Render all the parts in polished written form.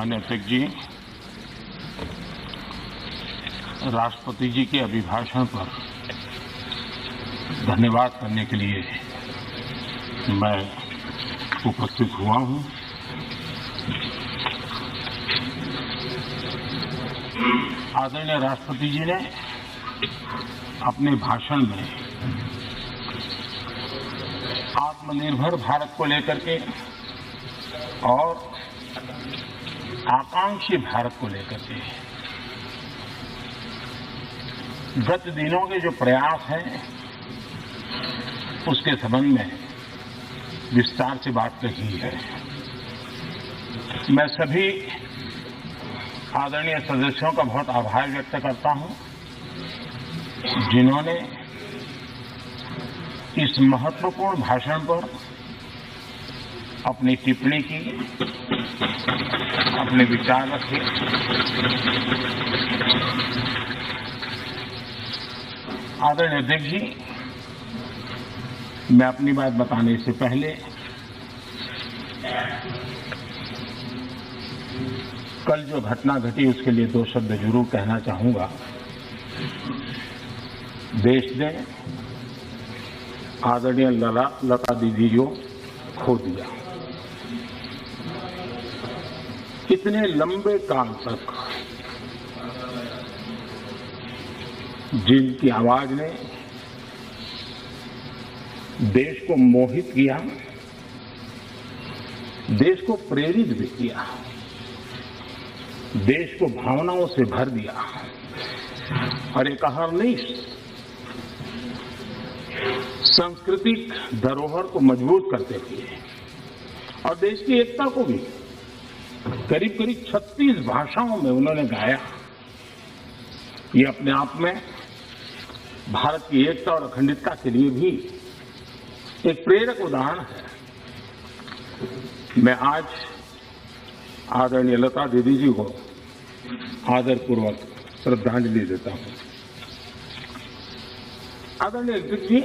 माननीय अध्यक्ष जी, राष्ट्रपति जी के अभिभाषण पर धन्यवाद करने के लिए मैं उपस्थित हुआ हूं। आदरणीय राष्ट्रपति जी ने अपने भाषण में आत्मनिर्भर भारत को लेकर के और आकांक्षी भारत को लेकर के गत दिनों के जो प्रयास हैं उसके संबंध में विस्तार से बात कही है। मैं सभी आदरणीय सदस्यों का बहुत आभार व्यक्त करता हूं जिन्होंने इस महत्वपूर्ण भाषण पर अपनी टिप्पणी की, अपने विचार रखे। आदरणीय अध्यक्ष जी, मैं अपनी बात बताने से पहले कल जो घटना घटी उसके लिए दो शब्द जरूर कहना चाहूंगा। देश ने आदरणीय लता दीदी को खो दिया। इतने लंबे काल तक जिनकी आवाज ने देश को मोहित किया, देश को प्रेरित भी किया, देश को भावनाओं से भर दिया और एक अहर्निश सांस्कृतिक धरोहर को मजबूत करते हुए और देश की एकता को भी करीब करीब 36 भाषाओं में उन्होंने गाया। ये अपने आप में भारत की एकता और अखंडता के लिए भी एक प्रेरक उदाहरण है। मैं आज आदरणीय लता दीदी जी को आदरपूर्वक श्रद्धांजलि देता हूं। आदरणीय अध्यक्ष जी,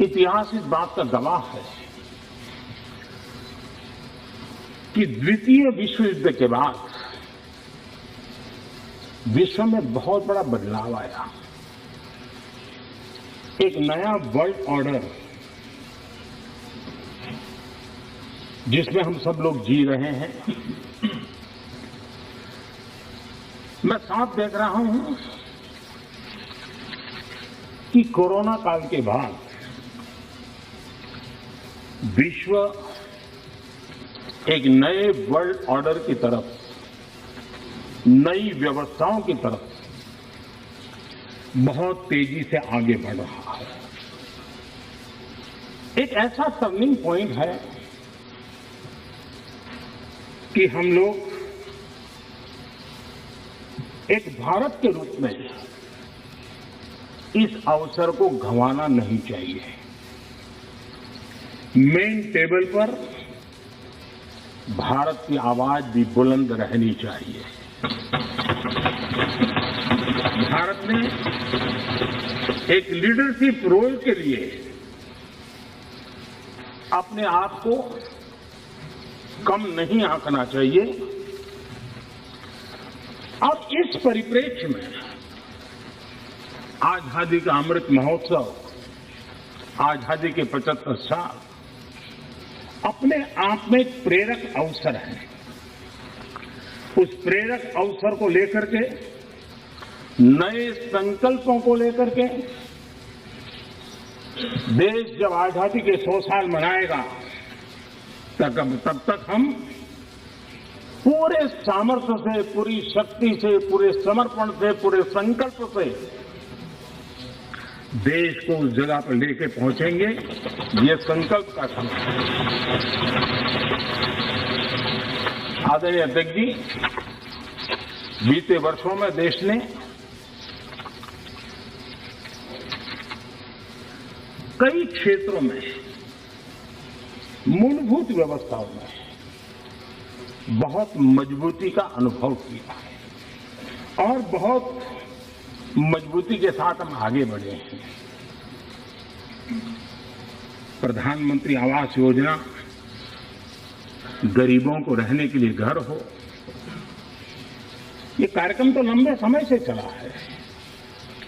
इतिहास इस बात का गवाह है कि द्वितीय विश्व युद्ध के बाद विश्व में बहुत बड़ा बदलाव आया। एक नया वर्ल्ड ऑर्डर जिसमें हम सब लोग जी रहे हैं। मैं साफ देख रहा हूं कि कोरोना काल के बाद विश्व एक नए वर्ल्ड ऑर्डर की तरफ, नई व्यवस्थाओं की तरफ बहुत तेजी से आगे बढ़ रहा है। एक ऐसा टर्निंग पॉइंट है कि हम लोग एक भारत के रूप में इस अवसर को गंवाना नहीं चाहिए। मेन टेबल पर भारत की आवाज भी बुलंद रहनी चाहिए। भारत ने एक लीडरशिप रोल के लिए अपने आप को कम नहीं आंकना चाहिए और इस परिप्रेक्ष्य में आजादी का अमृत महोत्सव, आजादी के 75 साल अपने आप में एक प्रेरक अवसर है। उस प्रेरक अवसर को लेकर के, नए संकल्पों को लेकर के देश जब आजादी के 100 साल मनाएगा तब तक हम पूरे सामर्थ्य से, पूरी शक्ति से, पूरे समर्पण से, पूरे संकल्प से देश को उस जगह पर लेके पहुंचेंगे। ये संकल्प का समय है। आदरणीय अध्यक्ष जी, बीते वर्षों में देश ने कई क्षेत्रों में, मूलभूत व्यवस्थाओं में बहुत मजबूती का अनुभव किया है और बहुत मजबूती के साथ हम आगे बढ़े हैं। प्रधानमंत्री आवास योजना गरीबों को रहने के लिए घर हो। ये कार्यक्रम तो लंबे समय से चला है,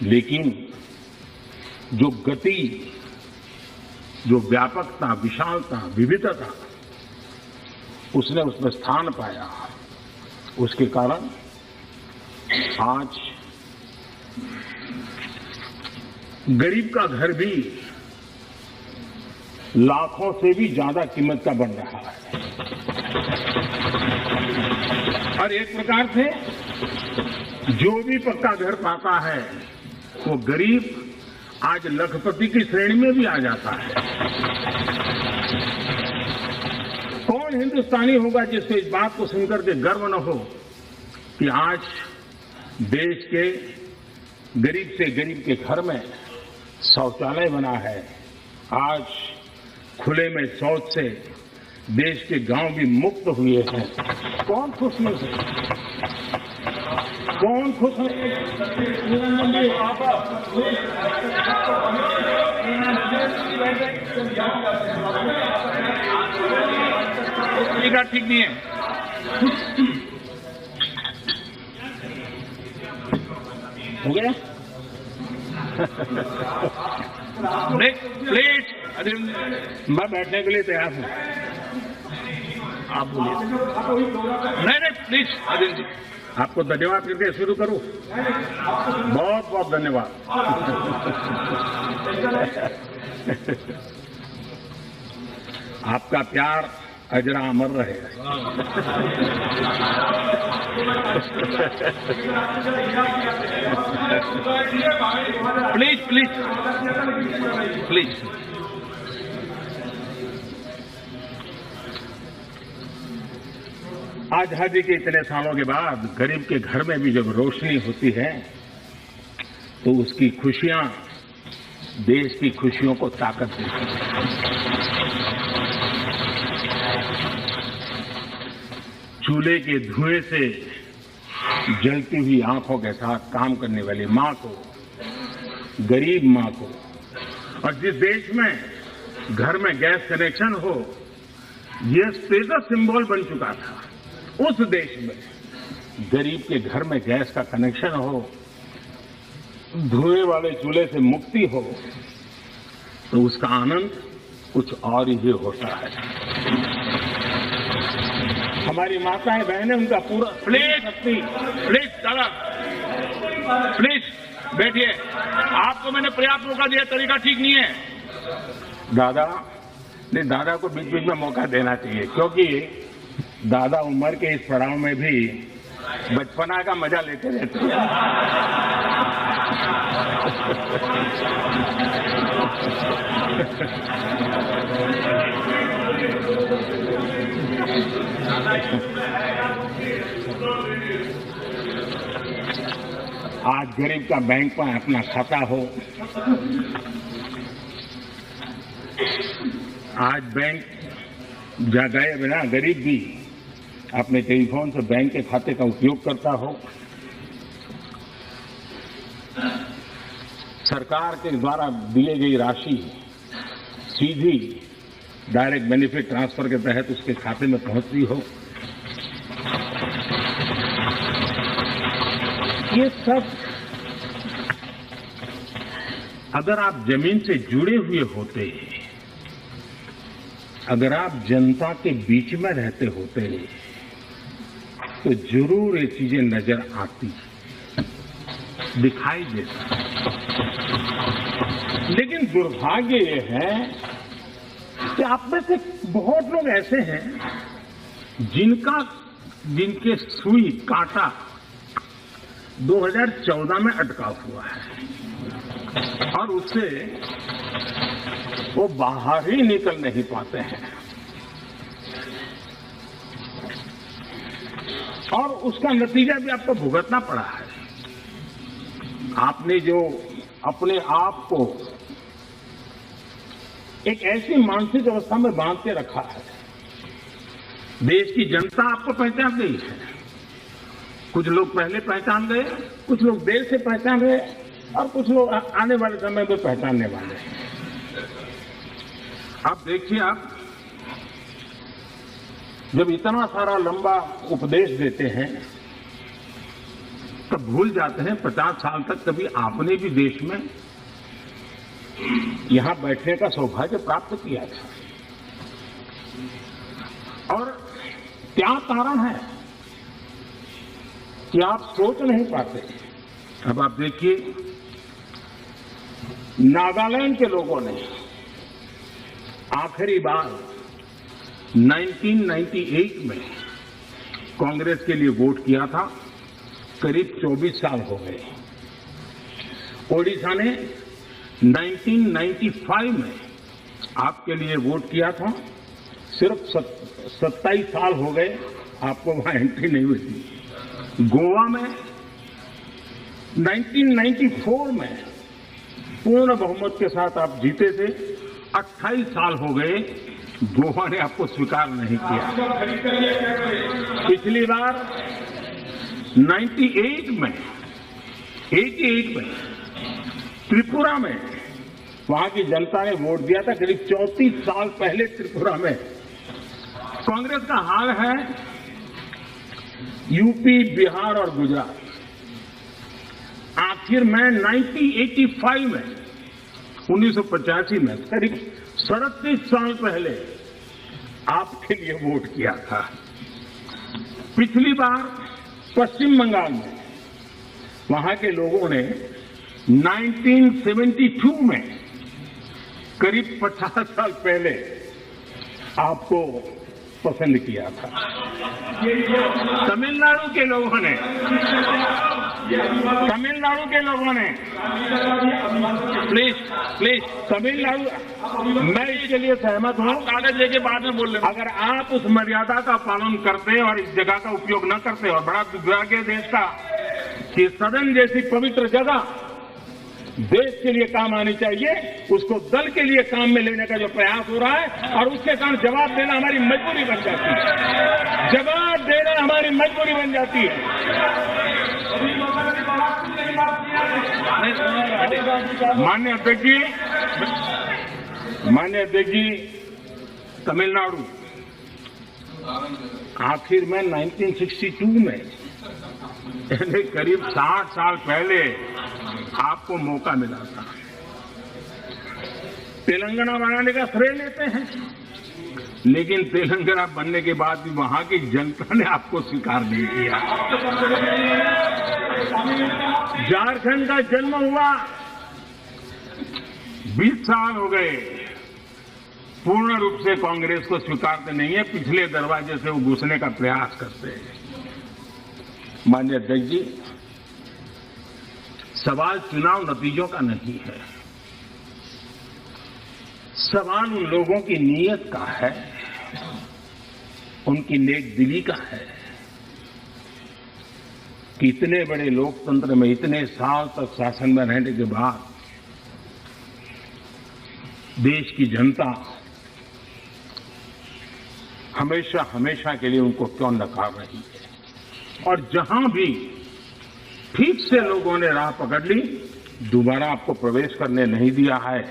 लेकिन जो गति, जो व्यापकता, विशालता, विविधता उसने उसमें स्थान पाया, उसके कारण आज गरीब का घर भी लाखों से भी ज्यादा कीमत का बन रहा है। और एक प्रकार से जो भी पक्का घर पाता है वो गरीब आज लखपति की श्रेणी में भी आ जाता है। कौन हिंदुस्तानी होगा जिसको इस बात को सुनकर के गर्व न हो कि आज देश के गरीब से गरीब के घर में शौचालय बना है। आज खुले में शौच से देश के गांव भी मुक्त हुए हैं। कौन खुश नहीं है? कौन खुश है? ठीक नहीं है। हो गया? प्लीज, मैं बैठने के लिए तैयार हूं। आप बोलिए। नहीं, प्लीज अरविंद जी, आपको धन्यवाद करके शुरू करूं। बहुत बहुत धन्यवाद। आपका प्यार अजरा अमर रहेगा। Please please please. आजादी के इतने सालों के बाद गरीब के घर में भी जब रोशनी होती है तो उसकी खुशियां देश की खुशियों को ताकत देती है। चूल्हे के धुएं से जलती हुई आंखों के साथ काम करने वाली मां को, गरीब मां को, और जिस देश में घर में गैस कनेक्शन हो यह स्टेटस सिंबल बन चुका था, उस देश में गरीब के घर में गैस का कनेक्शन हो, धुएं वाले चूल्हे से मुक्ति हो, तो उसका आनंद कुछ और ही होता है। हमारी माताएं बहनें उनका पूरा प्लीज दादा प्लीज बैठिए। आपको मैंने पर्याप्त मौका दिया, तरीका ठीक नहीं है। दादा नहीं, दादा को बीच बीच में मौका देना चाहिए, क्योंकि दादा उम्र के इस पड़ाव में भी बचपना का मजा लेते रहते हैं। आज गरीब का बैंक में अपना खाता हो, आज बैंक जा गए बिना गरीब भी अपने टेलीफोन से बैंक के खाते का उपयोग करता हो, सरकार के द्वारा दिए गई राशि सीधी डायरेक्ट बेनिफिट ट्रांसफर के तहत उसके खाते में पहुंचती हो, ये सब अगर आप जमीन से जुड़े हुए होते, अगर आप जनता के बीच में रहते होते तो जरूर ये चीजें नजर आती, दिखाई देती। लेकिन दुर्भाग्य ये है कि आप में से बहुत लोग ऐसे हैं जिनके सुई कांटा 2014 में अटका हुआ है और उससे वो बाहर ही निकल नहीं पाते हैं, और उसका नतीजा भी आपको भुगतना पड़ा है। आपने जो अपने आप को एक ऐसी मानसिक अवस्था में बांध के रखा है, देश की जनता आपको पहचान गई है। कुछ लोग पहले पहचान गए, कुछ लोग देर से पहचान गए, और कुछ लोग आने वाले समय में पहचानने वाले हैं। आप देखिए, आप जब इतना सारा लंबा उपदेश देते हैं तब भूल जाते हैं 50 साल तक कभी आपने भी देश में यहां बैठने का सौभाग्य प्राप्त किया था। और क्या कारण है कि आप सोच नहीं पाते। अब आप देखिए, नागालैंड के लोगों ने आखिरी बार 1998 में कांग्रेस के लिए वोट किया था, करीब 24 साल हो गए। ओडिशा ने 1995 में आपके लिए वोट किया था, सिर्फ 27 साल हो गए, आपको वहां एंट्री नहीं हुई थी। गोवा में 1994 में पूर्ण बहुमत के साथ आप जीते थे, 28 साल हो गए, गोवा ने आपको स्वीकार नहीं किया। पिछली बार 88 में त्रिपुरा में वहां की जनता ने वोट दिया था, करीब 34 साल पहले त्रिपुरा में। कांग्रेस का हाल है यूपी, बिहार और गुजरात। आखिर में 1985 में 1985 में करीब 37 साल पहले आपके लिए वोट किया था। पिछली बार पश्चिम बंगाल में वहां के लोगों ने 1972 में करीब 50 साल पहले आपको पसंद किया था। तमिलनाडु के लोगों ने प्लीज तमिलनाडु, मैं इसके लिए सहमत हूं। कागज लेके बाद में बोल रहे, अगर आप उस मर्यादा का पालन करते और इस जगह का उपयोग न करते, और बड़ा दुर्भाग्य देश का कि सदन जैसी पवित्र जगह देश के लिए काम आनी चाहिए, उसको दल के लिए काम में लेने का जो प्रयास हो रहा है, और उसके कारण जवाब देना हमारी मजबूरी बन जाती है। जवाब देना हमारी मजबूरी बन जाती है। माननीय अध्यक्ष जी, तमिलनाडु आखिर में 1962 में, यानी करीब 60 साल पहले आपको मौका मिला था। तेलंगाना बनाने का श्रेय लेते हैं, लेकिन तेलंगाना बनने के बाद भी वहां की जनता ने आपको स्वीकार नहीं किया। झारखंड का जन्म हुआ, 20 साल हो गए, पूर्ण रूप से कांग्रेस को स्वीकारते नहीं है, पिछले दरवाजे से वो घुसने का प्रयास करते हैं। माननीय अध्यक्ष जी, सवाल चुनाव नतीजों का नहीं है, सवाल उन लोगों की नीयत का है, उनकी नेक दिली का है कि इतने बड़े लोकतंत्र में इतने साल तक शासन में रहने के बाद देश की जनता हमेशा हमेशा के लिए उनको क्यों नकार रही है। और जहां भी ठीक से लोगों ने राह पकड़ ली, दोबारा आपको प्रवेश करने नहीं दिया है।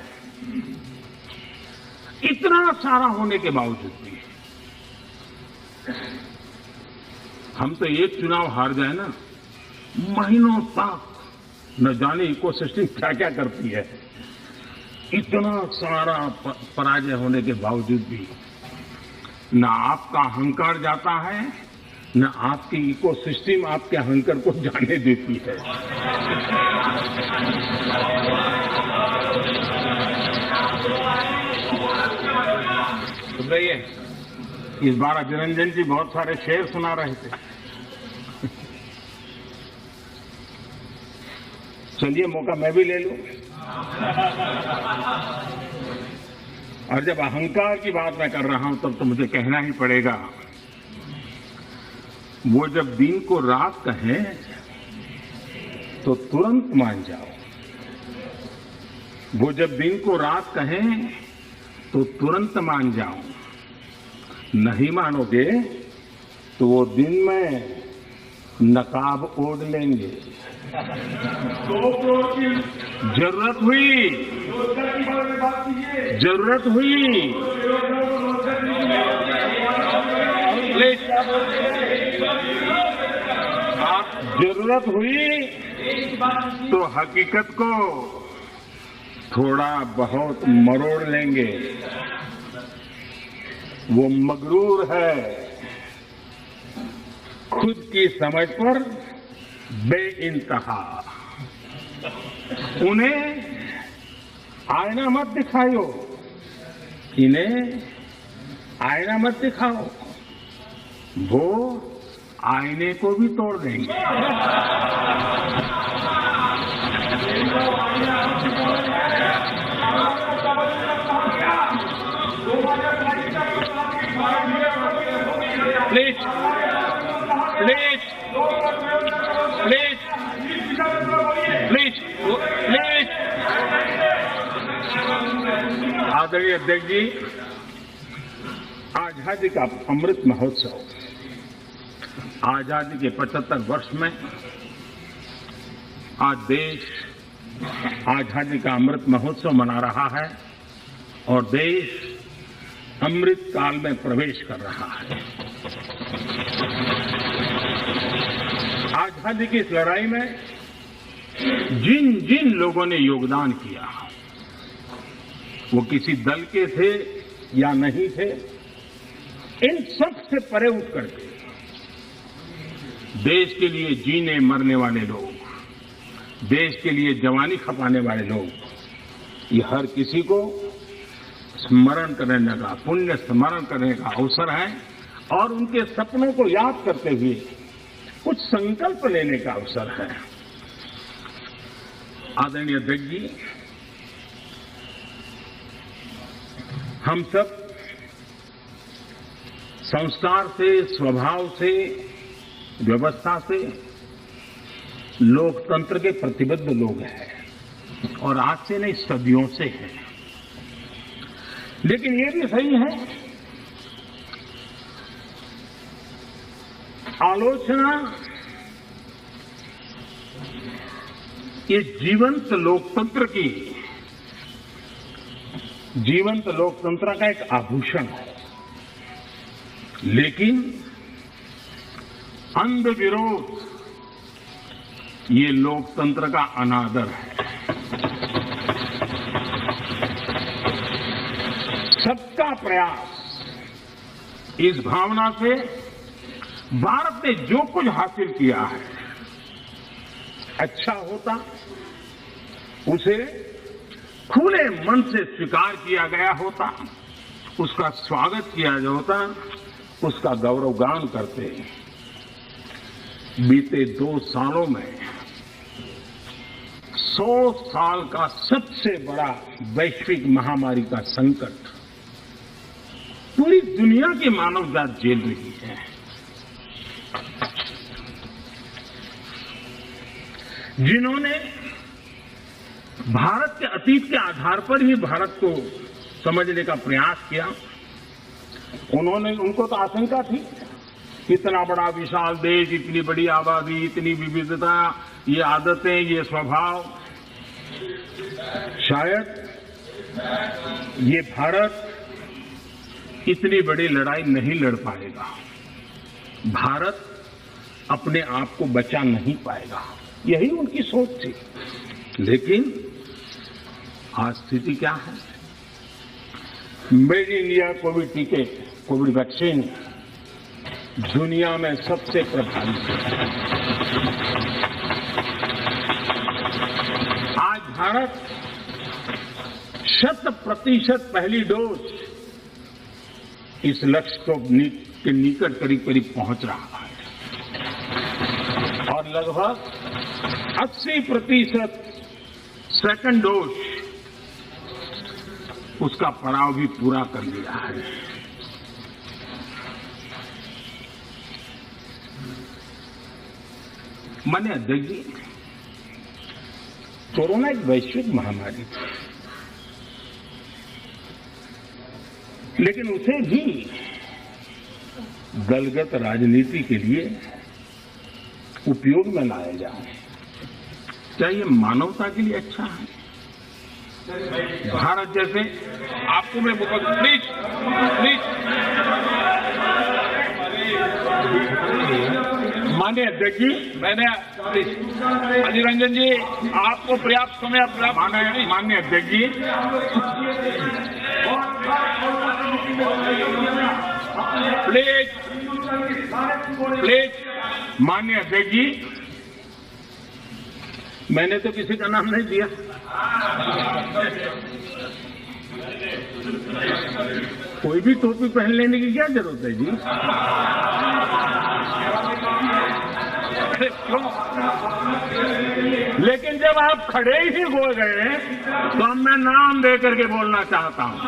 इतना सारा होने के बावजूद भी हम तो एक चुनाव हार जाए ना, महीनों तक न जाने इकोसिस्टम क्या क्या करती है। इतना सारा पराजय होने के बावजूद भी न आपका अहंकार जाता है, न आपकी इकोसिस्टम आपके अहंकार को जाने देती है। सुन रही है, इस बार अभिरंजन जी बहुत सारे शेर सुना रहे थे। चलिए मौका मैं भी ले लूं। और जब अहंकार की बात मैं कर रहा हूं तब तो मुझे कहना ही पड़ेगा, वो जब दिन को रात कहें तो तुरंत मान जाओ, वो जब दिन को रात कहें तो तुरंत मान जाओ, नहीं मानोगे तो वो दिन में नकाब ओढ़ लेंगे। जरूरत हुई प्लीज, आप जरूरत हुई तो हकीकत को थोड़ा बहुत मरोड़ लेंगे। वो मगरूर है, खुद की समझ पर बेइंतहा। उन्हें आईना मत दिखाओ, इन्हें आईना मत दिखाओ, वो आईने को भी तोड़ देंगे। Please, please, please, please, please. आदरणीय अध्यक्ष जी, आजादी का अमृत महोत्सव, आजादी के 75 वर्ष में आज देश आजादी का अमृत महोत्सव मना रहा है और देश अमृत काल में प्रवेश कर रहा है। आजादी की इस लड़ाई में जिन जिन लोगों ने योगदान किया, वो किसी दल के थे या नहीं थे, इन सब से परे उठ करके देश के लिए जीने मरने वाले लोग, देश के लिए जवानी खपाने वाले लोग, ये हर किसी को स्मरण करने का, पुण्य स्मरण करने का अवसर है और उनके सपनों को याद करते हुए कुछ संकल्प लेने का अवसर है। आदरणीय अध्यक्ष जी, हम सब संस्कार से, स्वभाव से, व्यवस्था से लोकतंत्र के प्रतिबद्ध लोग हैं और आज से नहीं, सदियों से हैं। लेकिन ये भी सही है, आलोचना ये जीवंत लोकतंत्र की, जीवंत लोकतंत्र का एक आभूषण है, लेकिन अंध विरोध ये लोकतंत्र का अनादर है। सबका प्रयास, इस भावना से भारत ने जो कुछ हासिल किया है, अच्छा होता उसे खुले मन से स्वीकार किया गया होता, उसका स्वागत किया होता, उसका गौरवगान करते। बीते 2 सालों में 100 साल का सबसे बड़ा वैश्विक महामारी का संकट पूरी दुनिया की मानव जात झेल रही है। जिन्होंने भारत के अतीत के आधार पर ही भारत को समझने का प्रयास किया, उनको तो आशंका थी, इतना बड़ा विशाल देश, इतनी बड़ी आबादी, इतनी विविधता, ये आदतें, ये स्वभाव, शायद ये भारत इतनी बड़ी लड़ाई नहीं लड़ पाएगा, भारत अपने आप को बचा नहीं पाएगा, यही उनकी सोच थी। लेकिन आज स्थिति क्या है? मेड इन इंडिया कोविड टीके, कोविड वैक्सीन दुनिया में सबसे प्रभावी है। आज भारत 100% पहली डोज इस लक्ष्य के निकट करीब करीब पहुंच रहा है और लगभग 80% सेकंड डोज उसका पड़ाव भी पूरा कर लिया है। माननीय अध्यक्ष जी, कोरोना एक वैश्विक महामारी थी, लेकिन उसे भी दलगत राजनीति के लिए उपयोग में लाया जाए, क्या ये मानवता के लिए अच्छा है? भारत जैसे, आपको मैं प्लीज प्लीज माननीय अध्यक्ष जी, मैंने अधीर रंजन जी आपको पर्याप्त समय माननीय अध्यक्ष जी, प्लीज माननीय अध्यक्ष जी, मैंने तो किसी का नाम नहीं दिया। कोई भी टोपी पहन लेने की क्या जरूरत है जी? क्यों? लेकिन जब आप खड़े ही हो गए तो अब मैं नाम दे करके बोलना चाहता हूं।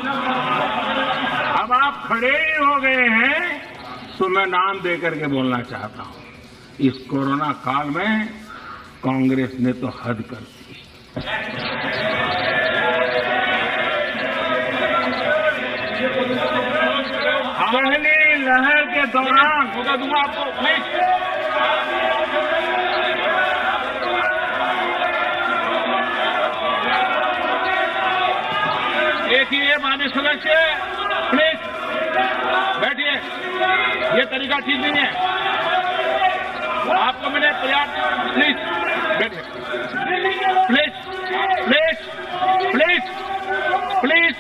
अब आप खड़े ही हो गए हैं तो मैं नाम दे करके बोलना चाहता हूं। इस कोरोना काल में कांग्रेस ने तो हद कर दी। पहली लहर के दौरान होगा दूंगा आपको प्लीज। देखिए माननीय सदस्य, प्लीज बैठिए, ये तरीका ठीक नहीं है। आपको मैंने पर्याप्त, प्लीज बैठिए, please please please please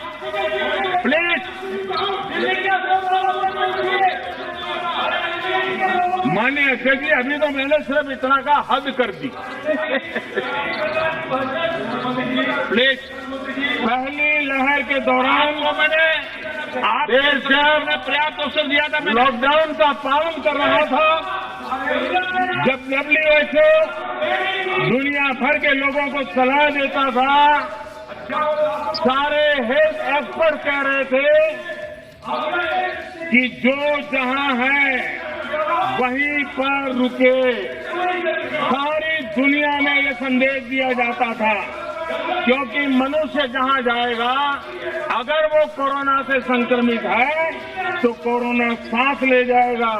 please. माननीय अध्यक्ष जी, अभी तो मैंने सिर्फ इतना का हद कर दी। प्लीज, पहली लहर के दौरान वो मैंने देश से पर्याप्त अवसर दिया था। लॉकडाउन का पालन कर रहा था। जब WHO दुनिया भर के लोगों को सलाह देता था, सारे हेल्थ एक्सपर्ट कह रहे थे कि जो जहां है वहीं पर रुके। सारी दुनिया में ये संदेश दिया जाता था, क्योंकि मनुष्य जहां जाएगा, अगर वो कोरोना से संक्रमित है तो कोरोना सांस ले जाएगा।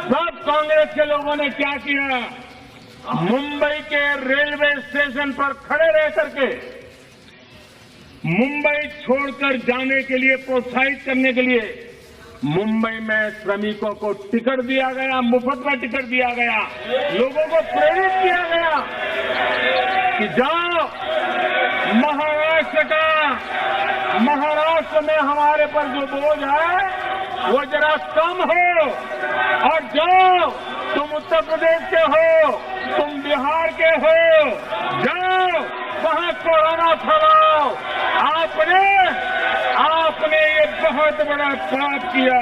सब कांग्रेस के लोगों ने क्या किया? मुंबई के रेलवे स्टेशन पर खड़े रह करके मुंबई छोड़कर जाने के लिए प्रोत्साहित करने के लिए मुंबई में श्रमिकों को टिकट दिया गया, मुफ्त में टिकट दिया गया। लोगों को प्रेरित किया गया कि जाओ, महाराष्ट्र में हमारे पर जो बोझ है वो जरा कम हो, और जाओ, तुम उत्तर प्रदेश के हो, तुम बिहार के हो, जाओ वहां कोरोना फैलाओ। आपने ये बहुत बड़ा पाप किया,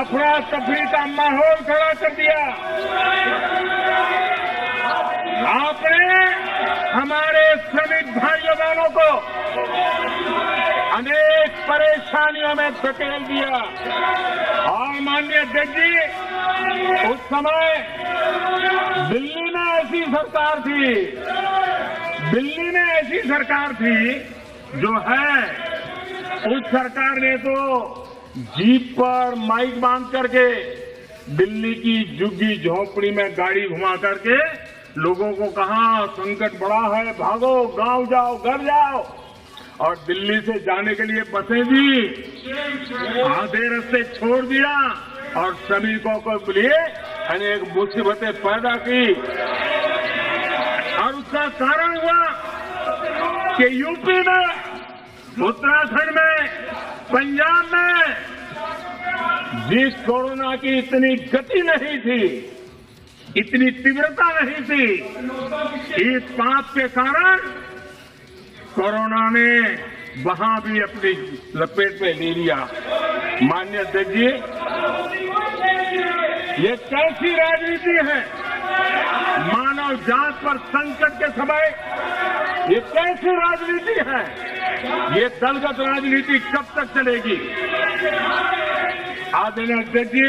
अफरा तफरी का माहौल खड़ा कर दिया। आपने हमारे श्रमिक भाइयों बहनों को अनेक परेशानियों में धकेल दिया। और माननीय अध्यक्ष जी, उस समय दिल्ली में ऐसी सरकार थी जो है, उस सरकार ने तो जीप पर माइक बांध करके दिल्ली की झुग्गी झोपड़ी में गाड़ी घुमा करके लोगों को कहा संकट बड़ा है, भागो, गांव जाओ, घर जाओ। और दिल्ली से जाने के लिए बसें दी, आधे रास्ते छोड़ दिया और श्रमिकों को लिए अनेक मुसीबतें पैदा की। और उसका कारण हुआ कि यूपी में, उत्तराखंड में, पंजाब में जिस कोरोना की इतनी गति नहीं थी, इतनी तीव्रता नहीं थी, इस पाप के कारण कोरोना ने वहां भी अपनी लपेट में ले लिया। माननीय अध्यक्ष जी, ये कैसी राजनीति है? मानव जात पर संकट के समय ये कैसी राजनीति है? ये दलगत राजनीति कब तक चलेगी? आदरणीय अध्यक्ष जी,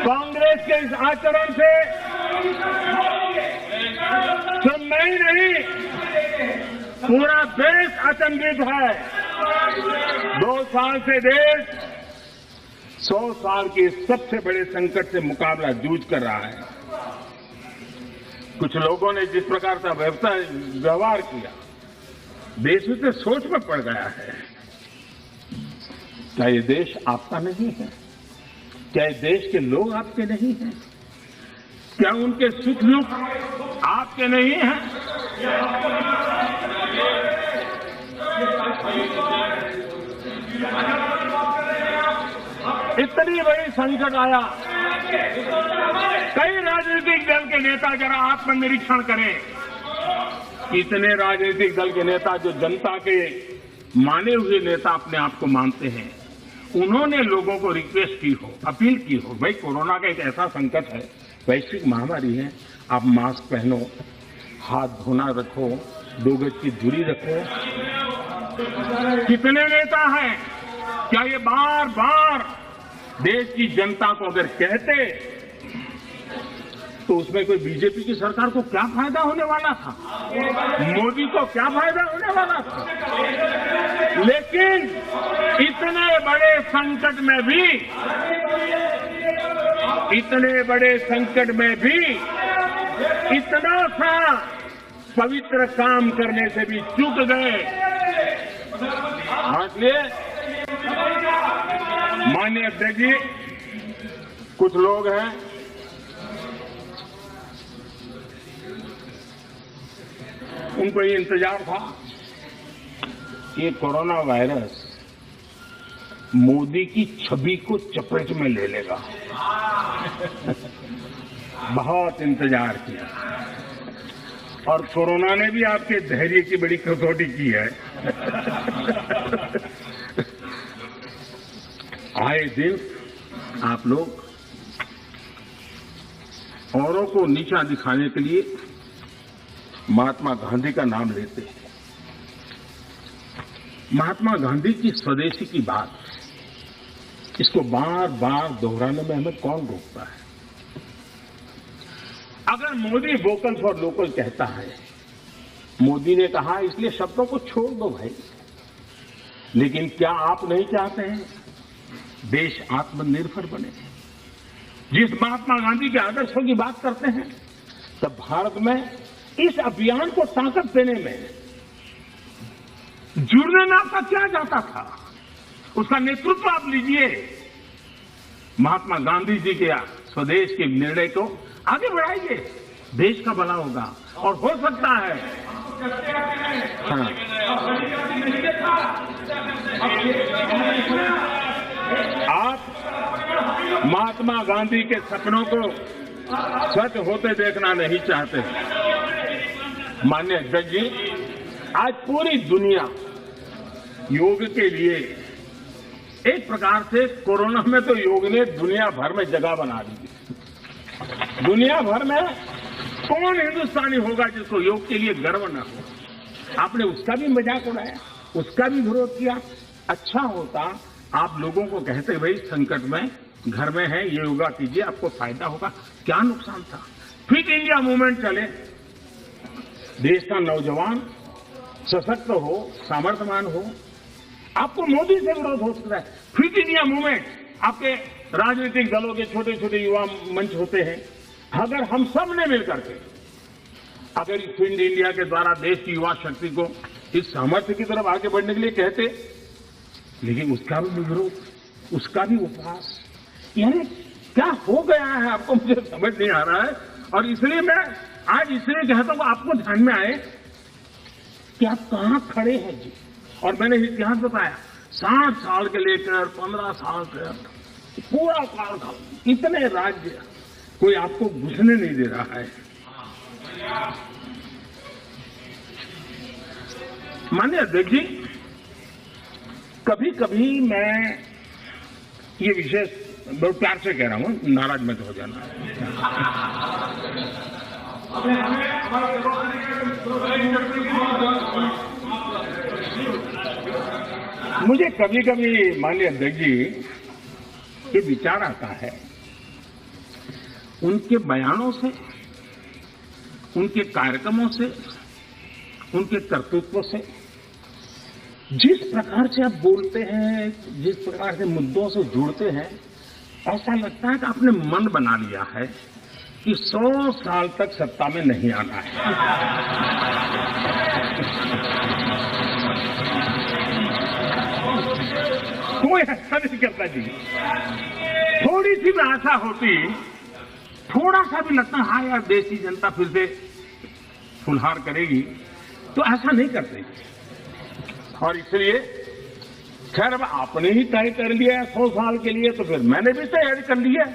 कांग्रेस के इस आचरण से सिर्फ मैं ही नहीं, पूरा देश अचंभित है। 2 साल से देश 100 साल के सबसे बड़े संकट से मुकाबला जूझ कर रहा है। कुछ लोगों ने जिस प्रकार का व्यवहार किया, देश उससे सोच में पड़ गया है। क्या ये देश आपका नहीं है? क्या ये देश के लोग आपके नहीं हैं? क्या उनके सुख दुख आपके नहीं हैं? इतनी बड़ी संकट आया, कई राजनीतिक दल के नेता जरा आत्मनिरीक्षण करें। इतने राजनीतिक दल के नेता जो जनता के माने हुए नेता अपने आप को मानते हैं, उन्होंने लोगों को रिक्वेस्ट की हो, अपील की हो, भाई कोरोना का एक ऐसा संकट है, वैश्विक महामारी है, आप मास्क पहनो, हाथ धोना रखो, 2 गज की दूरी रखो। कितने नेता हैं? क्या ये बार बार देश की जनता को अगर कहते तो उसमें कोई बीजेपी की सरकार को क्या फायदा होने वाला था? मोदी को क्या फायदा होने वाला था? लेकिन इतने बड़े संकट में भी इतना सा पवित्र काम करने से भी चूक गए। इसलिए माननीय अध्यक्ष जी, कुछ लोग हैं उनको ये इंतजार था कि ये कोरोना वायरस मोदी की छवि को चपेट में ले लेगा। बहुत इंतजार किया और कोरोना ने भी आपके धैर्य की बड़ी कसौटी की है। आए दिन आप लोग औरों को नीचा दिखाने के लिए महात्मा गांधी का नाम लेते हैं। महात्मा गांधी की स्वदेशी की बात, इसको बार बार दोहराने में हमें कौन रोकता है? अगर मोदी वोकल फॉर लोकल कहता है, मोदी ने कहा इसलिए शब्दों को छोड़ दो भाई, लेकिन क्या आप नहीं चाहते हैं देश आत्मनिर्भर बने? जिस महात्मा गांधी के आदर्शों की बात करते हैं, तब भारत में इस अभियान को ताकत देने में जुड़ने में आपका क्या जाता था? उसका नेतृत्व आप लीजिए। महात्मा गांधी जी के स्वदेश के निर्णय को आगे बढ़ाइए, देश का भला होगा। और हो सकता है आप महात्मा गांधी के सपनों को सच होते देखना नहीं चाहते। माननीय अध्यक्ष जी, आज पूरी दुनिया योग के लिए, एक प्रकार से कोरोना में तो योग ने दुनिया भर में जगह बना दी। दुनिया भर में कौन हिंदुस्तानी होगा जिसको योग के लिए गर्व न हो? आपने उसका भी मजाक उड़ाया, उसका भी विरोध किया। अच्छा होता आप लोगों को कहते भाई संकट में घर में है, ये योगा कीजिए, आपको फायदा होगा। क्या नुकसान था? फिट इंडिया मूवमेंट चले, देश का नौजवान सशक्त हो, सामर्थ्यवान हो। आपको मोदी से विरोध हो सकता है। फिट इंडिया मूवमेंट, आपके राजनीतिक दलों के छोटे छोटे युवा मंच होते हैं। अगर हम सब ने मिलकर के अगर इस फिट इंडिया के द्वारा देश की युवा शक्ति को इस सामर्थ्य की तरफ आगे बढ़ने के लिए कहते, लेकिन उसका भी विरोध, उसका भी उपहास, यानी क्या हो गया है आपको मुझे समझ नहीं आ रहा है। और इसलिए मैं आज इसलिए कहता हूं आपको ध्यान में आए कि आप कहां खड़े हैं जी। और मैंने इतिहास बताया, 60 साल के लेकर 15 साल तक पूरा कालखंड, इतने राज्य, कोई आपको घुसने नहीं दे रहा है। माननीय अध्यक्ष जी, कभी कभी मैं ये विषय बहुत प्यार से कह रहा हूं, नाराज मत हो जाना। मुझे कभी कभी माननीय अध्यक्ष जी ये विचार आता है, उनके बयानों से, उनके कार्यक्रमों से, उनके कर्तृत्व से, जिस प्रकार से आप बोलते हैं, जिस प्रकार से मुद्दों से जुड़ते हैं, ऐसा लगता है कि आपने मन बना लिया है कि 100 साल तक सत्ता में नहीं आना है। कोई ऐसा नहीं करता जी। थोड़ी सी भी आशा होती, थोड़ा सा भी लगता हाँ यार देश की जनता फिर से फुलहार करेगी, तो ऐसा नहीं करते। और इसलिए खैर अब आपने ही तय कर लिया है 100 साल के लिए, तो फिर मैंने भी तैयारी कर ली है।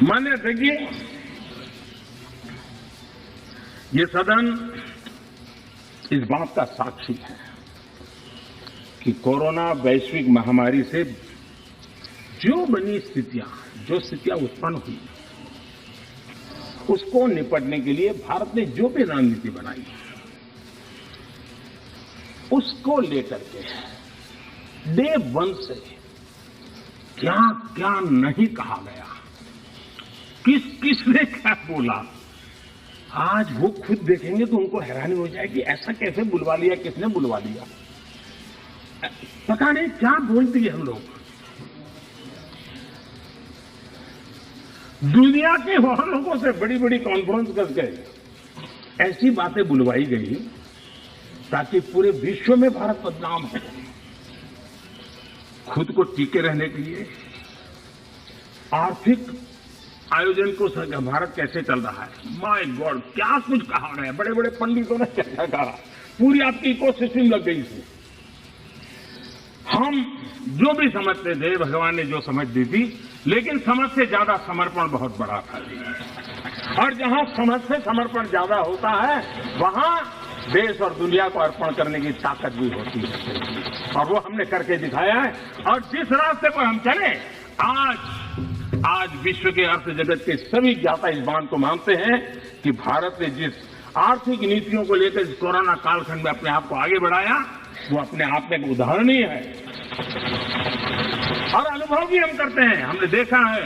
मान्य देखिए, ये सदन इस बात का साक्षी है कि कोरोना वैश्विक महामारी से जो बनी जो स्थितियां उत्पन्न हुई, उसको निपटने के लिए भारत ने जो भी रणनीति बनाई, उसको लेकर के डे 1 से क्या क्या नहीं कहा गया, किसने क्या बोला, आज वो खुद देखेंगे तो उनको हैरानी हो जाएगी, ऐसा कैसे बुलवा लिया, किसने बुलवा लिया, पता नहीं क्या बोल दिए हम लोग। दुनिया के और लोगों से बड़ी बड़ी कॉन्फ्रेंस करके ऐसी बातें बुलवाई गई ताकि पूरे विश्व में भारत बदनाम हो। खुद को टिके रहने के लिए आर्थिक आयोजन को भारत कैसे चल रहा है, माय गॉड क्या कुछ कहा गया, बड़े बड़े पंडितों ने क्या कहा, पूरी आपकी इकोसिस्टम लग गई थी। हम जो भी समझते थे, भगवान ने जो समझ दी थी, लेकिन समझ से ज्यादा समर्पण बहुत बड़ा था। और जहां समझ से समर्पण ज्यादा होता है, वहां देश और दुनिया को अर्पण करने की ताकत भी होती है, और वो हमने करके दिखाया है। और जिस रास्ते पर हम चले, आज विश्व के अर्थ जगत के सभी ज्ञाता इस बात को मानते हैं कि भारत ने जिस आर्थिक नीतियों को लेकर इस कोरोना कालखंड में अपने आप को आगे बढ़ाया, वो अपने आप में एक उदाहरणीय है। और अनुभव भी हम करते हैं, हमने देखा है।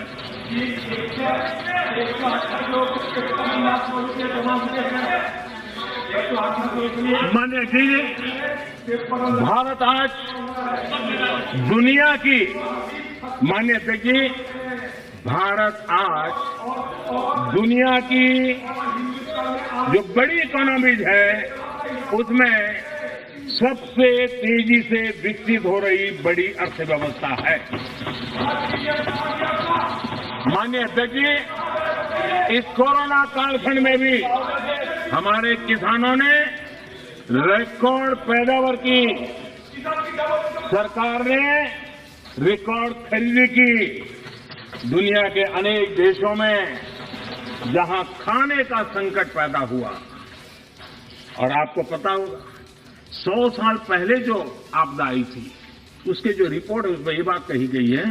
मान्य कीजिए, भारत आज दुनिया की, मान्य देखिए, भारत आज दुनिया की जो बड़ी इकोनॉमीज है, उसमें सबसे तेजी से विकसित हो रही बड़ी अर्थव्यवस्था है। माननीय अध्यक्ष जी, इस कोरोना कालखंड में भी हमारे किसानों ने रिकॉर्ड पैदावार की, सरकार ने रिकॉर्ड खरीदी की। दुनिया के अनेक देशों में जहां खाने का संकट पैदा हुआ, और आपको पता होगा 100 साल पहले जो आपदा आई थी, उसके जो रिपोर्ट है उसमें ये बात कही गई है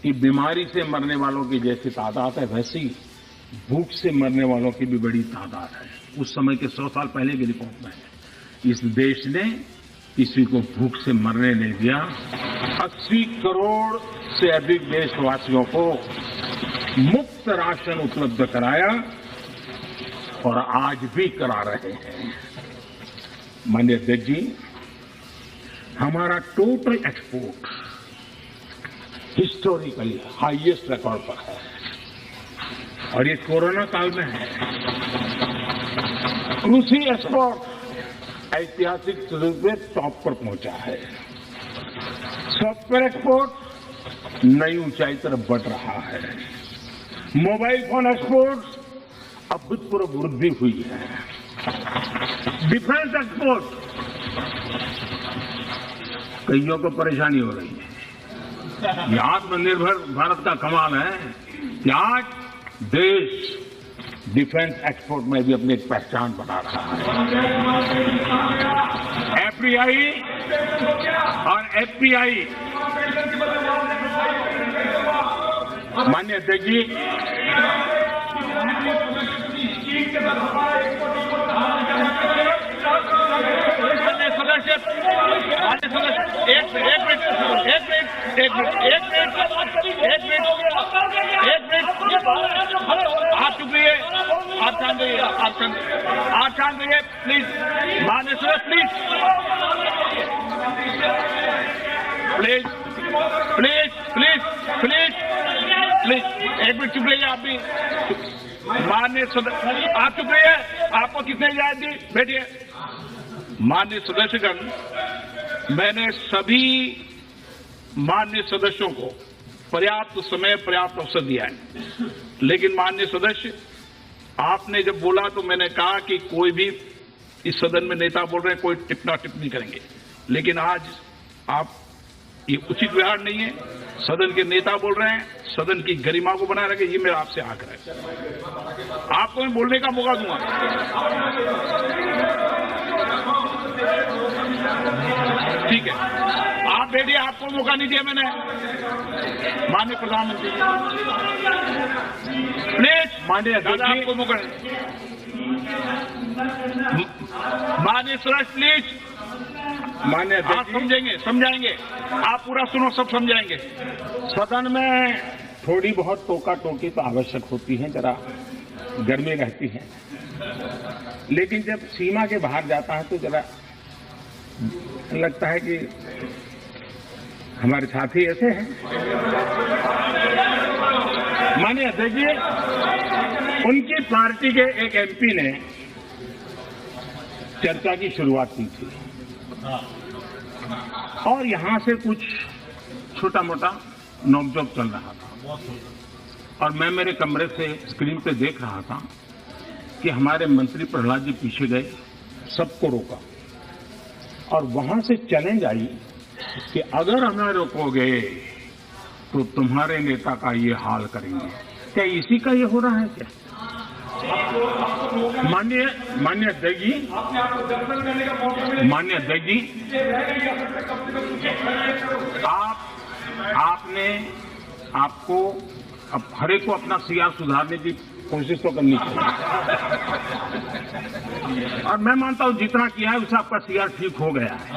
कि बीमारी से मरने वालों की जैसी तादाद है, वैसी भूख से मरने वालों की भी बड़ी तादाद है। उस समय के 100 साल पहले की रिपोर्ट में इस देश ने किसी को भूख से मरने नहीं दिया। 80 करोड़ से अधिक देशवासियों को मुफ्त राशन उपलब्ध कराया, और आज भी करा रहे हैं। माननीय अध्यक्ष जी, हमारा total export historically highest record पर है, और ये कोरोना काल में है। कृषि एक्सपोर्ट ऐतिहासिक रूप से टॉप पर पहुंचा है। सॉफ्टवेयर एक्सपोर्ट नई ऊंचाई तरफ बढ़ रहा है। मोबाइल फोन एक्सपोर्ट अभूतपूर्व वृद्धि हुई है। डिफेंस एक्सपोर्ट, कईयों को परेशानी हो रही है। ये आत्मनिर्भर भारत का कमाल है कि आज देश डिफेंस एक्सपोर्ट में भी अपनी एक पहचान बना रहा है। एफडीआई और एफपीआई, माननीय अध्यक्ष जी, आप चुप रहिए, आप शांत रहिए, आप शांत रहिए प्लीज, माननीय सदस्य please please please please please please, एक मिनट चुप रहिए आप भी। माननीय सदस्य, आप चुप रहिए, आपको किसने इजाजत दी? बैठिए। माननीय सदस्यगण, मैंने सभी माननीय सदस्यों को पर्याप्त समय, पर्याप्त अवसर दिया है, लेकिन माननीय सदस्य, आपने जब बोला तो मैंने कहा कि कोई भी इस सदन में नेता बोल रहे हैं, कोई टिप्पणी टिप्पणी करेंगे, लेकिन आज आप ये उचित व्यवहार नहीं है। सदन के नेता बोल रहे हैं, सदन की गरिमा को बनाए रखें, ये मेरा आपसे आग्रह है। आपको मैं बोलने का मौका दूंगा। ठीक है, आप बैठिए, आपको मौका नहीं दिया मैंने। माननीय प्रधानमंत्री प्लीज, माननीय दादा, आपको मौका नहीं। माननीय सदस्य प्लीज, माननीय आप समझाएंगे, आप पूरा सुनो, सब समझाएंगे। सदन में थोड़ी बहुत टोका टोकी तो आवश्यक होती है, जरा गर्मी रहती है, लेकिन जब सीमा के बाहर जाता है तो जरा लगता है कि हमारे साथी ऐसे हैं। माननीय अध्यक्ष जी, उनकी पार्टी के एक एमपी ने चर्चा की शुरुआत की थी और यहां से कुछ छोटा मोटा नोकझोंक चल रहा था और मैं मेरे कमरे से स्क्रीन पे देख रहा था कि हमारे मंत्री प्रहलाद जी पीछे गए, सबको रोका और वहां से चैलेंज आई कि अगर हमें रोकोगे तो तुम्हारे नेता का ये हाल करेंगे। क्या इसी का ये हो रहा है क्या? माननीय अध्यक्ष जी, माननीय अध्यक्ष जी, आपको अब हर एक को अपना सीआर सुधारने की कोशिश तो करनी चाहिए और मैं मानता हूं जितना किया है उससे आपका सीआर ठीक हो गया है।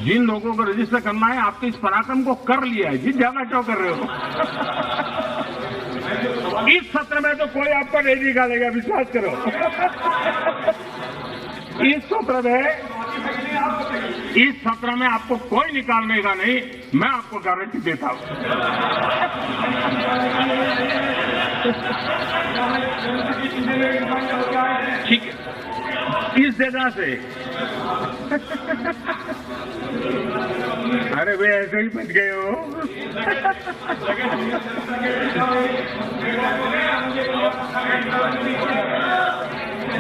जिन लोगों को रजिस्टर करना है, आपके इस पराक्रम को कर लिया है, जिस ज्यादा क्यों कर रहे हो? इस सत्र में तो कोई आपको नहीं निकालेगा, विश्वास करो। इस सत्र में आपको कोई निकालने का नहीं, मैं आपको गारंटी देता हूं। ठीक है, इस जगह से अरे वे ऐसे ही बच गए हो।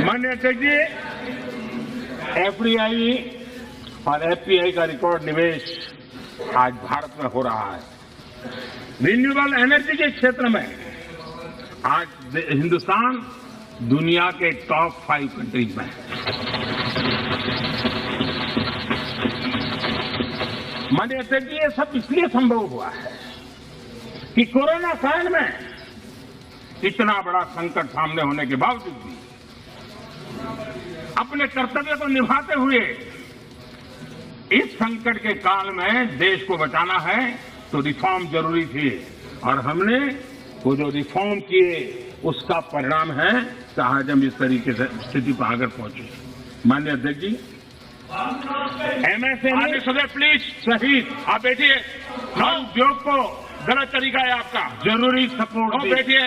माननीय अध्यक्ष जी, एफडीआई और एफपीआई का रिकॉर्ड निवेश आज भारत में हो रहा है। रिन्यूएबल एनर्जी के क्षेत्र में आज हिंदुस्तान दुनिया के टॉप 5 कंट्रीज में है। माननीय अध्यक्ष जी, ये सब इसलिए संभव हुआ है कि कोरोना काल में इतना बड़ा संकट सामने होने के बावजूद भी अपने कर्तव्य को निभाते हुए इस संकट के काल में देश को बचाना है तो रिफॉर्म जरूरी थी और हमने वो जो रिफॉर्म किए उसका परिणाम है कि आज हम इस तरीके से स्थिति पर आगे पहुंचे। माननीय अध्यक्ष जी, एमएसएमई सदस्य प्लीज सहित आप बैठिए। उद्योग को गलत तरीका है आपका, जरूरी सपोर्ट बैठिए,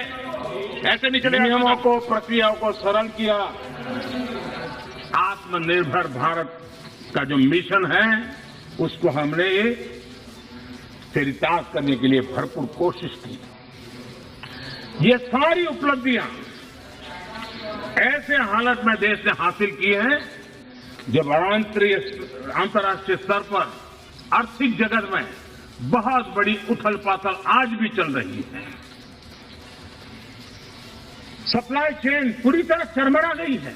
ऐसे नहीं चलेगा। नियमों को, प्रक्रियाओं को सरल किया। आत्मनिर्भर भारत का जो मिशन है उसको हमने चरितार्थ करने के लिए भरपूर कोशिश की। ये सारी उपलब्धियां ऐसे हालत में देश ने हासिल की है जब अंतर्राष्ट्रीय स्तर पर आर्थिक जगत में बहुत बड़ी उथल पाथल आज भी चल रही है। सप्लाई चेन पूरी तरह चरमरा गई है।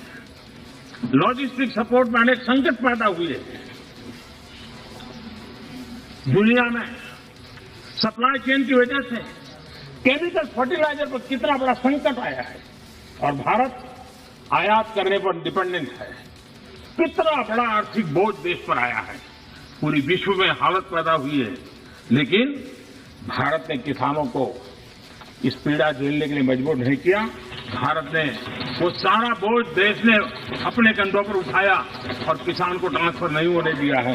लॉजिस्टिक सपोर्ट में अनेक संकट पैदा हुए हैं। दुनिया में सप्लाई चेन की वजह से केमिकल फर्टिलाइजर पर कितना बड़ा संकट आया है और भारत आयात करने पर डिपेंडेंट है। कितना बड़ा आर्थिक बोझ देश पर आया है। पूरी विश्व में हालत पैदा हुई है, लेकिन भारत ने किसानों को इस पीड़ा झेलने के लिए मजबूर नहीं किया। भारत ने वो सारा बोझ देश ने अपने कंधों पर उठाया और किसान को ट्रांसफर नहीं होने दिया है।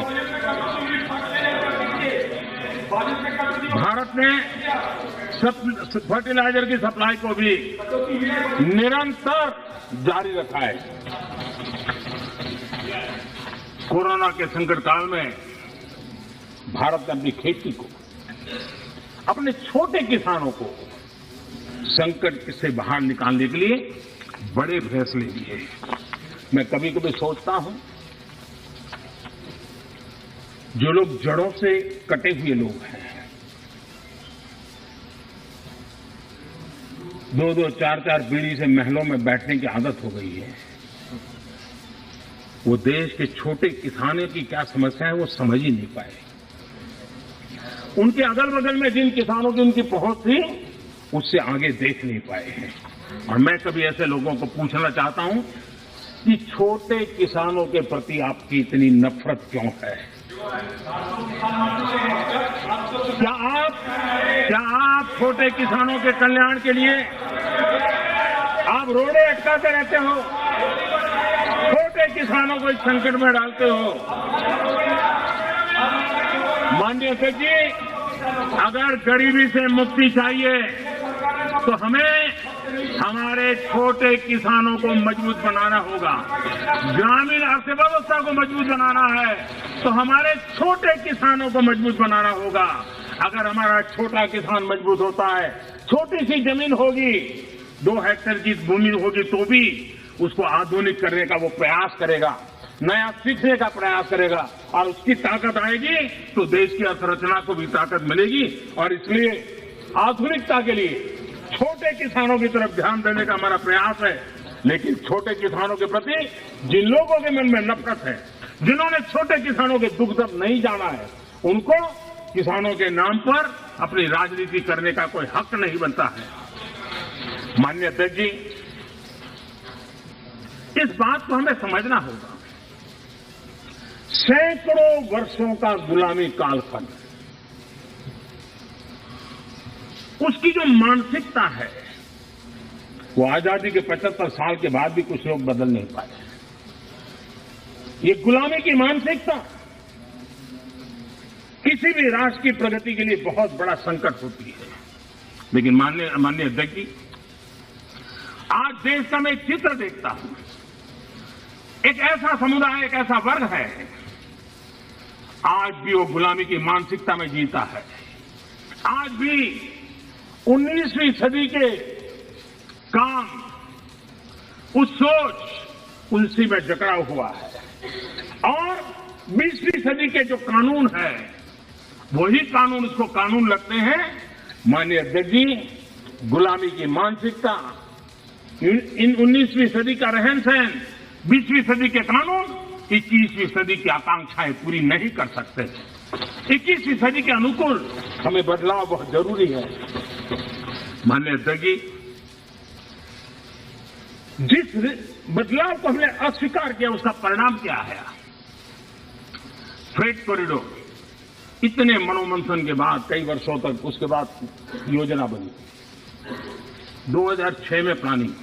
भारत ने फर्टिलाइजर की सप्लाई को भी निरंतर जारी रखा है। कोरोना के संकट काल में भारत ने अपनी खेती को, अपने छोटे किसानों को संकट से बाहर निकालने के लिए बड़े फैसले लिए। मैं कभी कभी सोचता हूं, जो लोग जड़ों से कटे हुए लोग हैं, 2-2, 4-4 पीढ़ी से महलों में बैठने की आदत हो गई है, वो देश के छोटे किसानों की क्या समस्या है वो समझ ही नहीं पाए। उनके अगल बगल में जिन किसानों की उनकी पहुंच थी, उससे आगे देख नहीं पाए हैं। और मैं कभी ऐसे लोगों को पूछना चाहता हूं कि छोटे किसानों के प्रति आपकी इतनी नफरत क्यों है? क्या आप छोटे किसानों के कल्याण के लिए आप रोड़े अटकाते रहते हो? छोटे किसानों को इस संकट में डालते हो? माननीय अध्यक्ष जी, अगर गरीबी से मुक्ति चाहिए तो हमें हमारे छोटे किसानों को मजबूत बनाना होगा। ग्रामीण अर्थव्यवस्था को मजबूत बनाना है तो हमारे छोटे किसानों को मजबूत बनाना होगा। अगर हमारा छोटा किसान मजबूत होता है, छोटी सी जमीन होगी, 2 हेक्टेयर की भूमि होगी, तो भी उसको आधुनिक करने का वो प्रयास करेगा, नया सीखने का प्रयास करेगा, और उसकी ताकत आएगी तो देश की अर्थरचना को भी ताकत मिलेगी। और इसलिए आधुनिकता के लिए छोटे किसानों की तरफ ध्यान देने का हमारा प्रयास है। लेकिन छोटे किसानों के प्रति जिन लोगों के मन में नफरत है, जिन्होंने छोटे किसानों के दुख दर्द नहीं जाना है, उनको किसानों के नाम पर अपनी राजनीति करने का कोई हक नहीं बनता है। माननीय अध्यक्ष जी, इस बात को हमें समझना होगा। सैकड़ों वर्षों का गुलामी कालखंड, उसकी जो मानसिकता है, वो आजादी के 75 साल के बाद भी कुछ लोग बदल नहीं पाए। ये गुलामी की मानसिकता किसी भी राष्ट्र की प्रगति के लिए बहुत बड़ा संकट होती है। लेकिन माननीय अध्यक्ष जी, आज देश का मैं एक चित्र देखता हूं। एक ऐसा समुदाय, एक ऐसा वर्ग है, आज भी वो गुलामी की मानसिकता में जीता है। आज भी 19वीं सदी के काम, उस सोच, उसी में जकड़ा हुआ है। और 20वीं सदी के जो कानून है, वही कानून उसको कानून लगते हैं। माननीय अध्यक्ष जी, गुलामी की मानसिकता, इन 19वीं सदी का रहन सहन, 20वीं सदी के कानून 21वीं सदी की आकांक्षाएं पूरी नहीं कर सकते। 21वीं सदी के अनुकूल हमें बदलाव बहुत जरूरी है। माननीय अध्यक्ष जी, जिस बदलाव को हमने अस्वीकार किया, उसका परिणाम क्या है? फ्रेट कॉरिडोर, इतने मनोमंथन के बाद, कई वर्षों तक उसके बाद योजना बनी। 2006 में प्लानिंग,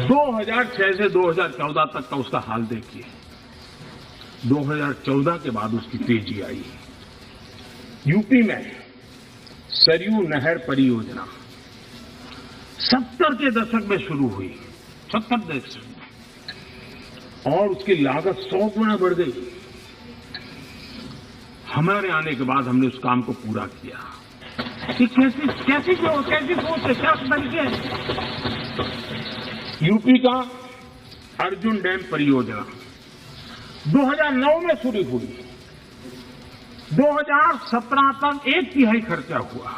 2006 से 2014 तक का उसका हाल देखिए। 2014 के बाद उसकी तेजी आई। यूपी में सरयू नहर परियोजना 70 के दशक में शुरू हुई, 70 दशक में, और उसकी लागत 100 गुना बढ़ गई। हमारे आने के बाद हमने उस काम को पूरा किया। कि कैसी सोच है, क्या तरीके? यूपी का अर्जुन डैम परियोजना 2009 में शुरू हुई, 2017 तक 1/3 खर्चा हुआ।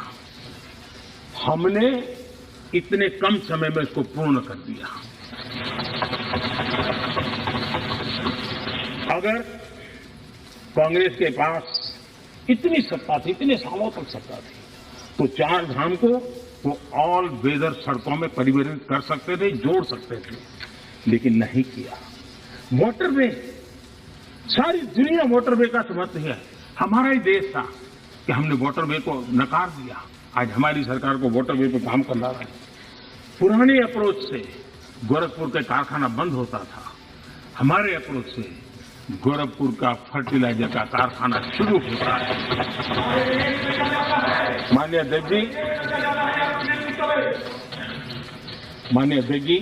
हमने इतने कम समय में इसको पूर्ण कर दिया। अगर कांग्रेस के पास इतनी सत्ता थी, इतने सालों तक सत्ता थी, तो 4 धाम को वो ऑल वेदर सड़कों में परिवर्तित कर सकते थे, जोड़ सकते थे, लेकिन नहीं किया। वाटरवे, सारी दुनिया वाटरवे का समर्थन है। हमारा ही देश था कि हमने वाटरवे को नकार दिया। आज हमारी सरकार को वाटरवे पे काम करना है। पुरानी अप्रोच से गोरखपुर का कारखाना बंद होता था, हमारे अप्रोच से गोरखपुर का फर्टिलाइजर का कारखाना शुरू होता है। माननीय अध्यक्ष जी,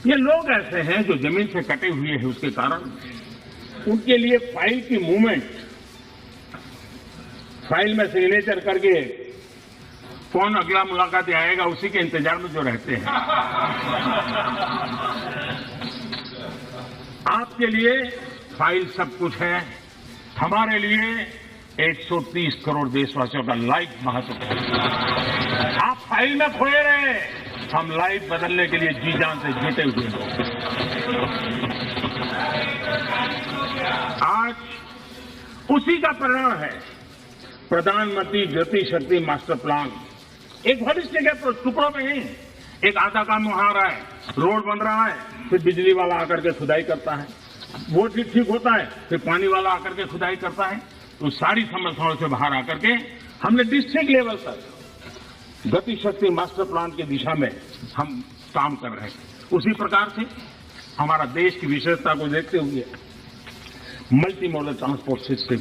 ये लोग ऐसे हैं जो जमीन से कटे हुए हैं, उसके कारण उनके लिए फाइल की मूवमेंट, फाइल में सिग्नेचर करके कौन अगला मुलाकात आएगा उसी के इंतजार में जो रहते हैं। आपके लिए फाइल सब कुछ है, हमारे लिए 130 करोड़ देशवासियों का लाइफ महत्वपूर्ण है। आप फाइल में खोए रहे, हम लाइफ बदलने के लिए जी जान से जुटे हुए लोग। आज उसी का परिणाम है प्रधानमंत्री गति शक्ति मास्टर प्लान। एक भविष्य के टुकड़ों में ही एक आधा काम वहां आ रहा है, रोड बन रहा है, फिर बिजली वाला आकर के खुदाई करता है, वो ठीक होता है, फिर पानी वाला आकर के खुदाई करता है। तो सारी समस्याओं से बाहर आकर के हमने डिस्ट्रिक्ट लेवल तक गति शक्ति मास्टर प्लान की दिशा में हम काम कर रहे हैं। उसी प्रकार से हमारा देश की विशेषता को देखते हुए मल्टी मॉडल ट्रांसपोर्ट सिस्टम,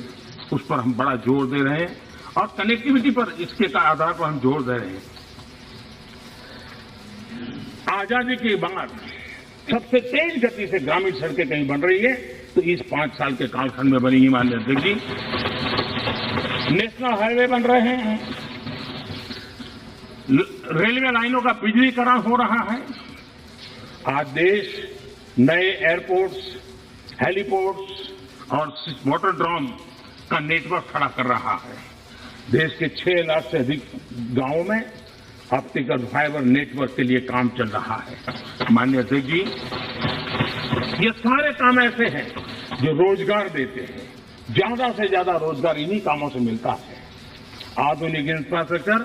उस पर हम बड़ा जोर दे रहे हैं और कनेक्टिविटी पर इसके का आधार पर हम जोर दे रहे हैं। आजादी के बाद सबसे तेज गति से ग्रामीण सड़कें कहीं बन रही है तो इस 5 साल के कालखंड में बनी ही। माननीय अध्यक्ष जी, नेशनल हाईवे बन रहे हैं, रेलवे लाइनों का बिजलीकरण हो रहा है। आज देश नए एयरपोर्ट्स, हेलीपोर्ट्स और वाटरड्रॉम का नेटवर्क खड़ा कर रहा है। देश के 6 लाख से अधिक गांवों में ऑप्टिकल फाइबर नेटवर्क के लिए काम चल रहा है। माननीय अध्यक्ष जी, ये सारे काम ऐसे हैं जो रोजगार देते हैं। ज्यादा से ज्यादा रोजगार इन्हीं कामों से मिलता है। आधुनिक इंफ्रास्ट्रक्चर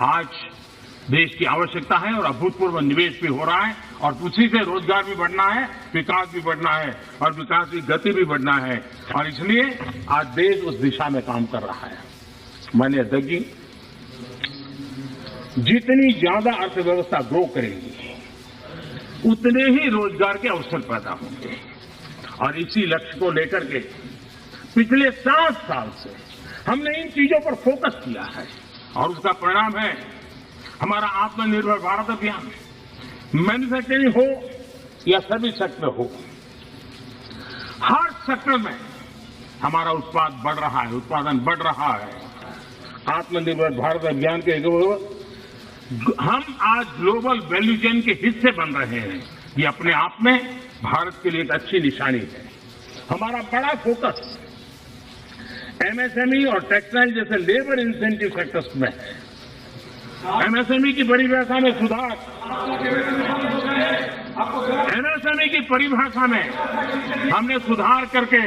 आज देश की आवश्यकता है और अभूतपूर्व निवेश भी हो रहा है और उसी से रोजगार भी बढ़ना है, विकास भी बढ़ना है और विकास की गति भी बढ़ना है और इसलिए आज देश उस दिशा में काम कर रहा है। माननीय अध्यक्ष जी, जितनी ज्यादा अर्थव्यवस्था ग्रो करेगी उतने ही रोजगार के अवसर पैदा होंगे और इसी लक्ष्य को लेकर के पिछले 7 साल से हमने इन चीजों पर फोकस किया है और उसका परिणाम है हमारा आत्मनिर्भर भारत अभियान। मैन्युफैक्चरिंग हो या सर्विस सेक्टर हो, हर सेक्टर में हमारा उत्पाद बढ़ रहा है, उत्पादन बढ़ रहा है। आत्मनिर्भर भारत अभियान के हम आज ग्लोबल वैल्यू चेन के हिस्से बन रहे हैं। ये अपने आप में भारत के लिए एक अच्छी निशानी है। हमारा बड़ा फोकस एमएसएमई और टेक्सटाइल जैसे लेबर इंसेंटिव सेक्टर्स में है। एमएसएमई की परिभाषा में सुधार, एमएसएमई की परिभाषा में हमने सुधार करके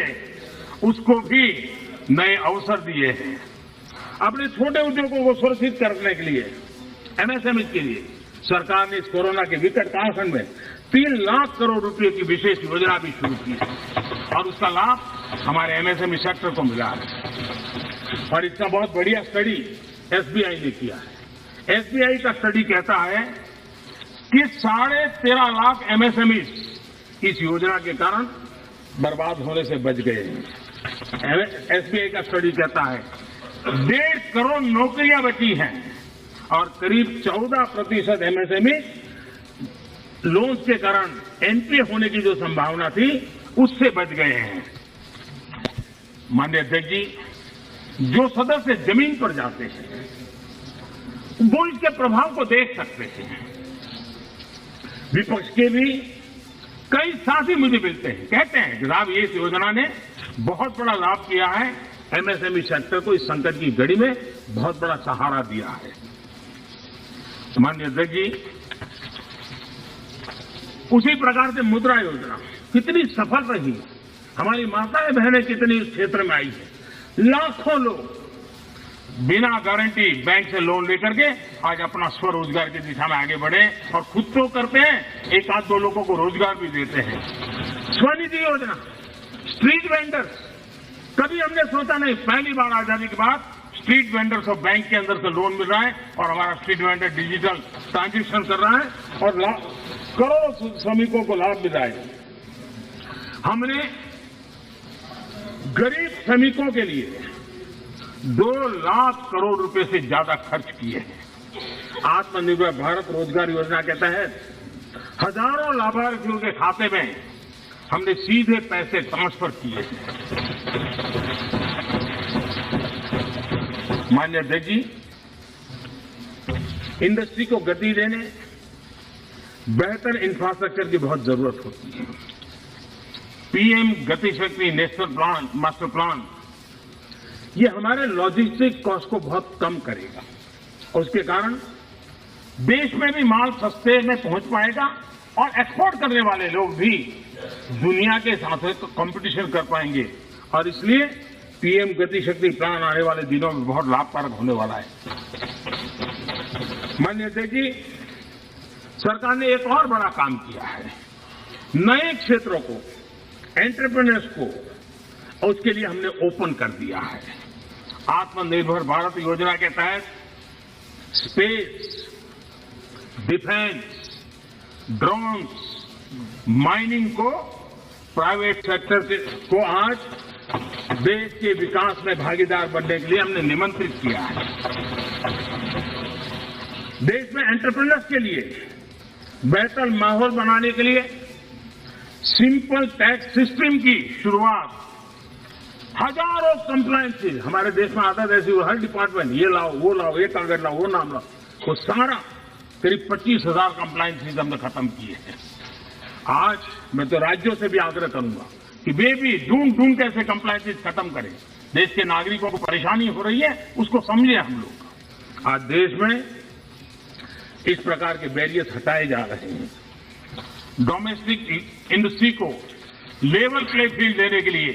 उसको भी नए अवसर दिए हैं। अपने छोटे उद्योगों को सुरक्षित करने के लिए एमएसएमई के लिए सरकार ने इस कोरोना के विकट कालखंड में 3 लाख करोड़ रुपए की विशेष योजना भी शुरू की है और उसका लाभ हमारे एमएसएमई सेक्टर को मिला है। और इसका बहुत बढ़िया स्टडी एसबीआई ने किया है। एसबीआई का स्टडी कहता है कि 13.5 लाख एमएसएमई इस योजना के कारण बर्बाद होने से बच गए हैं। एसबीआई का स्टडी कहता है 1.5 करोड़ नौकरियां बची हैं और करीब 14% एमएसएमई लोन्स के कारण एनपीए होने की जो संभावना थी उससे बच गए हैं। माननीय अध्यक्ष जी, जो सदस्य जमीन पर जाते हैं वो इसके प्रभाव को देख सकते हैं। विपक्ष के भी कई साथी मुझे मिलते हैं, कहते हैं कि साहब ये इस योजना ने बहुत बड़ा लाभ किया है, एमएसएमई सेक्टर को इस संकट की घड़ी में बहुत बड़ा सहारा दिया है। माननीय अध्यक्ष जी, उसी प्रकार से मुद्रा योजना कितनी सफल रही, हमारी माताएं बहनें कितनी इस क्षेत्र में आई है। लाखों लोग बिना गारंटी बैंक से लोन लेकर के आज अपना स्वरोजगार की दिशा में आगे बढ़े और खुद तो करते हैं, 1-2 लोगों को रोजगार भी देते हैं। स्वनिधि योजना, स्ट्रीट वेंडर्स, कभी हमने सोचा नहीं, पहली बार आजादी के बाद स्ट्रीट वेंडर्स को बैंक के अंदर से लोन मिल रहा है और हमारा स्ट्रीट वेंडर डिजिटल ट्रांजेक्शन कर रहा है और करोड़ों श्रमिकों को लाभ मिल रहा है। हमने गरीब श्रमिकों के लिए 2 लाख करोड़ रुपए से ज्यादा खर्च किए हैं। आत्मनिर्भर भारत रोजगार योजना के तहत हजारों लाभार्थियों के खाते में हमने सीधे पैसे ट्रांसफर किए हैं। माननीय अध्यक्ष जी, इंडस्ट्री को गति देने बेहतर इंफ्रास्ट्रक्चर की बहुत जरूरत होती है। पीएम गति शक्ति नेशनल प्लान, मास्टर प्लान, ये हमारे लॉजिस्टिक कॉस्ट को बहुत कम करेगा और उसके कारण देश में भी माल सस्ते में पहुंच पाएगा और एक्सपोर्ट करने वाले लोग भी दुनिया के साथ कंपटीशन कर पाएंगे और इसलिए पीएम गति शक्ति प्लान आने वाले दिनों में बहुत लाभकारक होने वाला है। माननीय अध्यक्ष जी, सरकार ने एक और बड़ा काम किया है। नए क्षेत्रों को, एंटरप्रेन्योर्स को, और उसके लिए हमने ओपन कर दिया है। आत्मनिर्भर भारत योजना के तहत स्पेस, डिफेंस, ड्रोन्स, माइनिंग को प्राइवेट सेक्टर को आज देश के विकास में भागीदार बनने के लिए हमने निमंत्रित किया है। देश में एंटरप्रेन्योर्स के लिए बेहतर माहौल बनाने के लिए सिंपल टैक्स सिस्टम की शुरुआत, हजारों कंप्लायंसेज हमारे देश में आता है, जैसे हर डिपार्टमेंट ये लाओ, वो लाओ, ये कागज लाओ, वो नाम लाओ, वो सारा करीब 25,000 कंप्लायंसेज हमने खत्म किए हैं। आज मैं तो राज्यों से भी आग्रह करूंगा कि वे भी ढूंढ के ऐसे कंप्लायंसेज खत्म करें। देश के नागरिकों को परेशानी हो रही है, उसको समझे हम लोग। आज देश में इस प्रकार के बैरियर्स हटाए जा रहे हैं। डोमेस्टिक इंडस्ट्री को लेवल प्ले फील्ड देने के लिए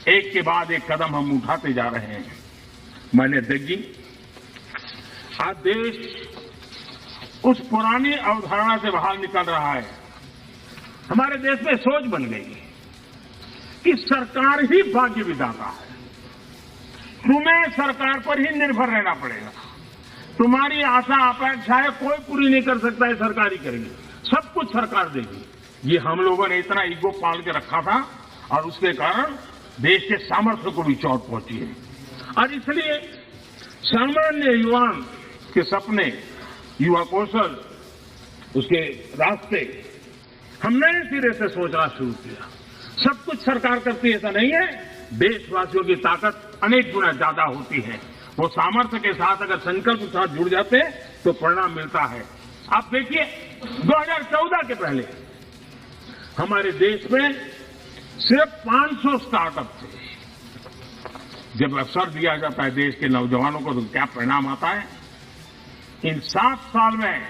एक के बाद एक कदम हम उठाते जा रहे हैं। माननीय अध्यक्ष जी, आज देश उस पुरानी अवधारणा से बाहर निकल रहा है। हमारे देश में सोच बन गई कि सरकार ही भाग्य विधाता है, तुम्हें सरकार पर ही निर्भर रहना पड़ेगा, तुम्हारी आशा अपेक्षाएं कोई पूरी नहीं कर सकता है, सरकार ही करेगी, सब कुछ सरकार देगी। ये हम लोगों ने इतना ईगो पाल के रखा था और उसके कारण देश के सामर्थ्य को भी चोट पहुंची है। और इसलिए सामान्य युवा के सपने, युवा कौशल, उसके रास्ते हम नए सिरे से सोचना शुरू किया। सब कुछ सरकार करती है ऐसा नहीं है, देशवासियों की ताकत अनेक गुना ज्यादा होती है। वो सामर्थ्य के साथ अगर संकल्प के साथ जुड़ जाते तो परिणाम मिलता है। आप देखिए 2014 के पहले हमारे देश में सिर्फ 500 स्टार्टअप थे। जब अवसर दिया जाता है देश के नौजवानों को तो क्या परिणाम आता है। इन 7 साल में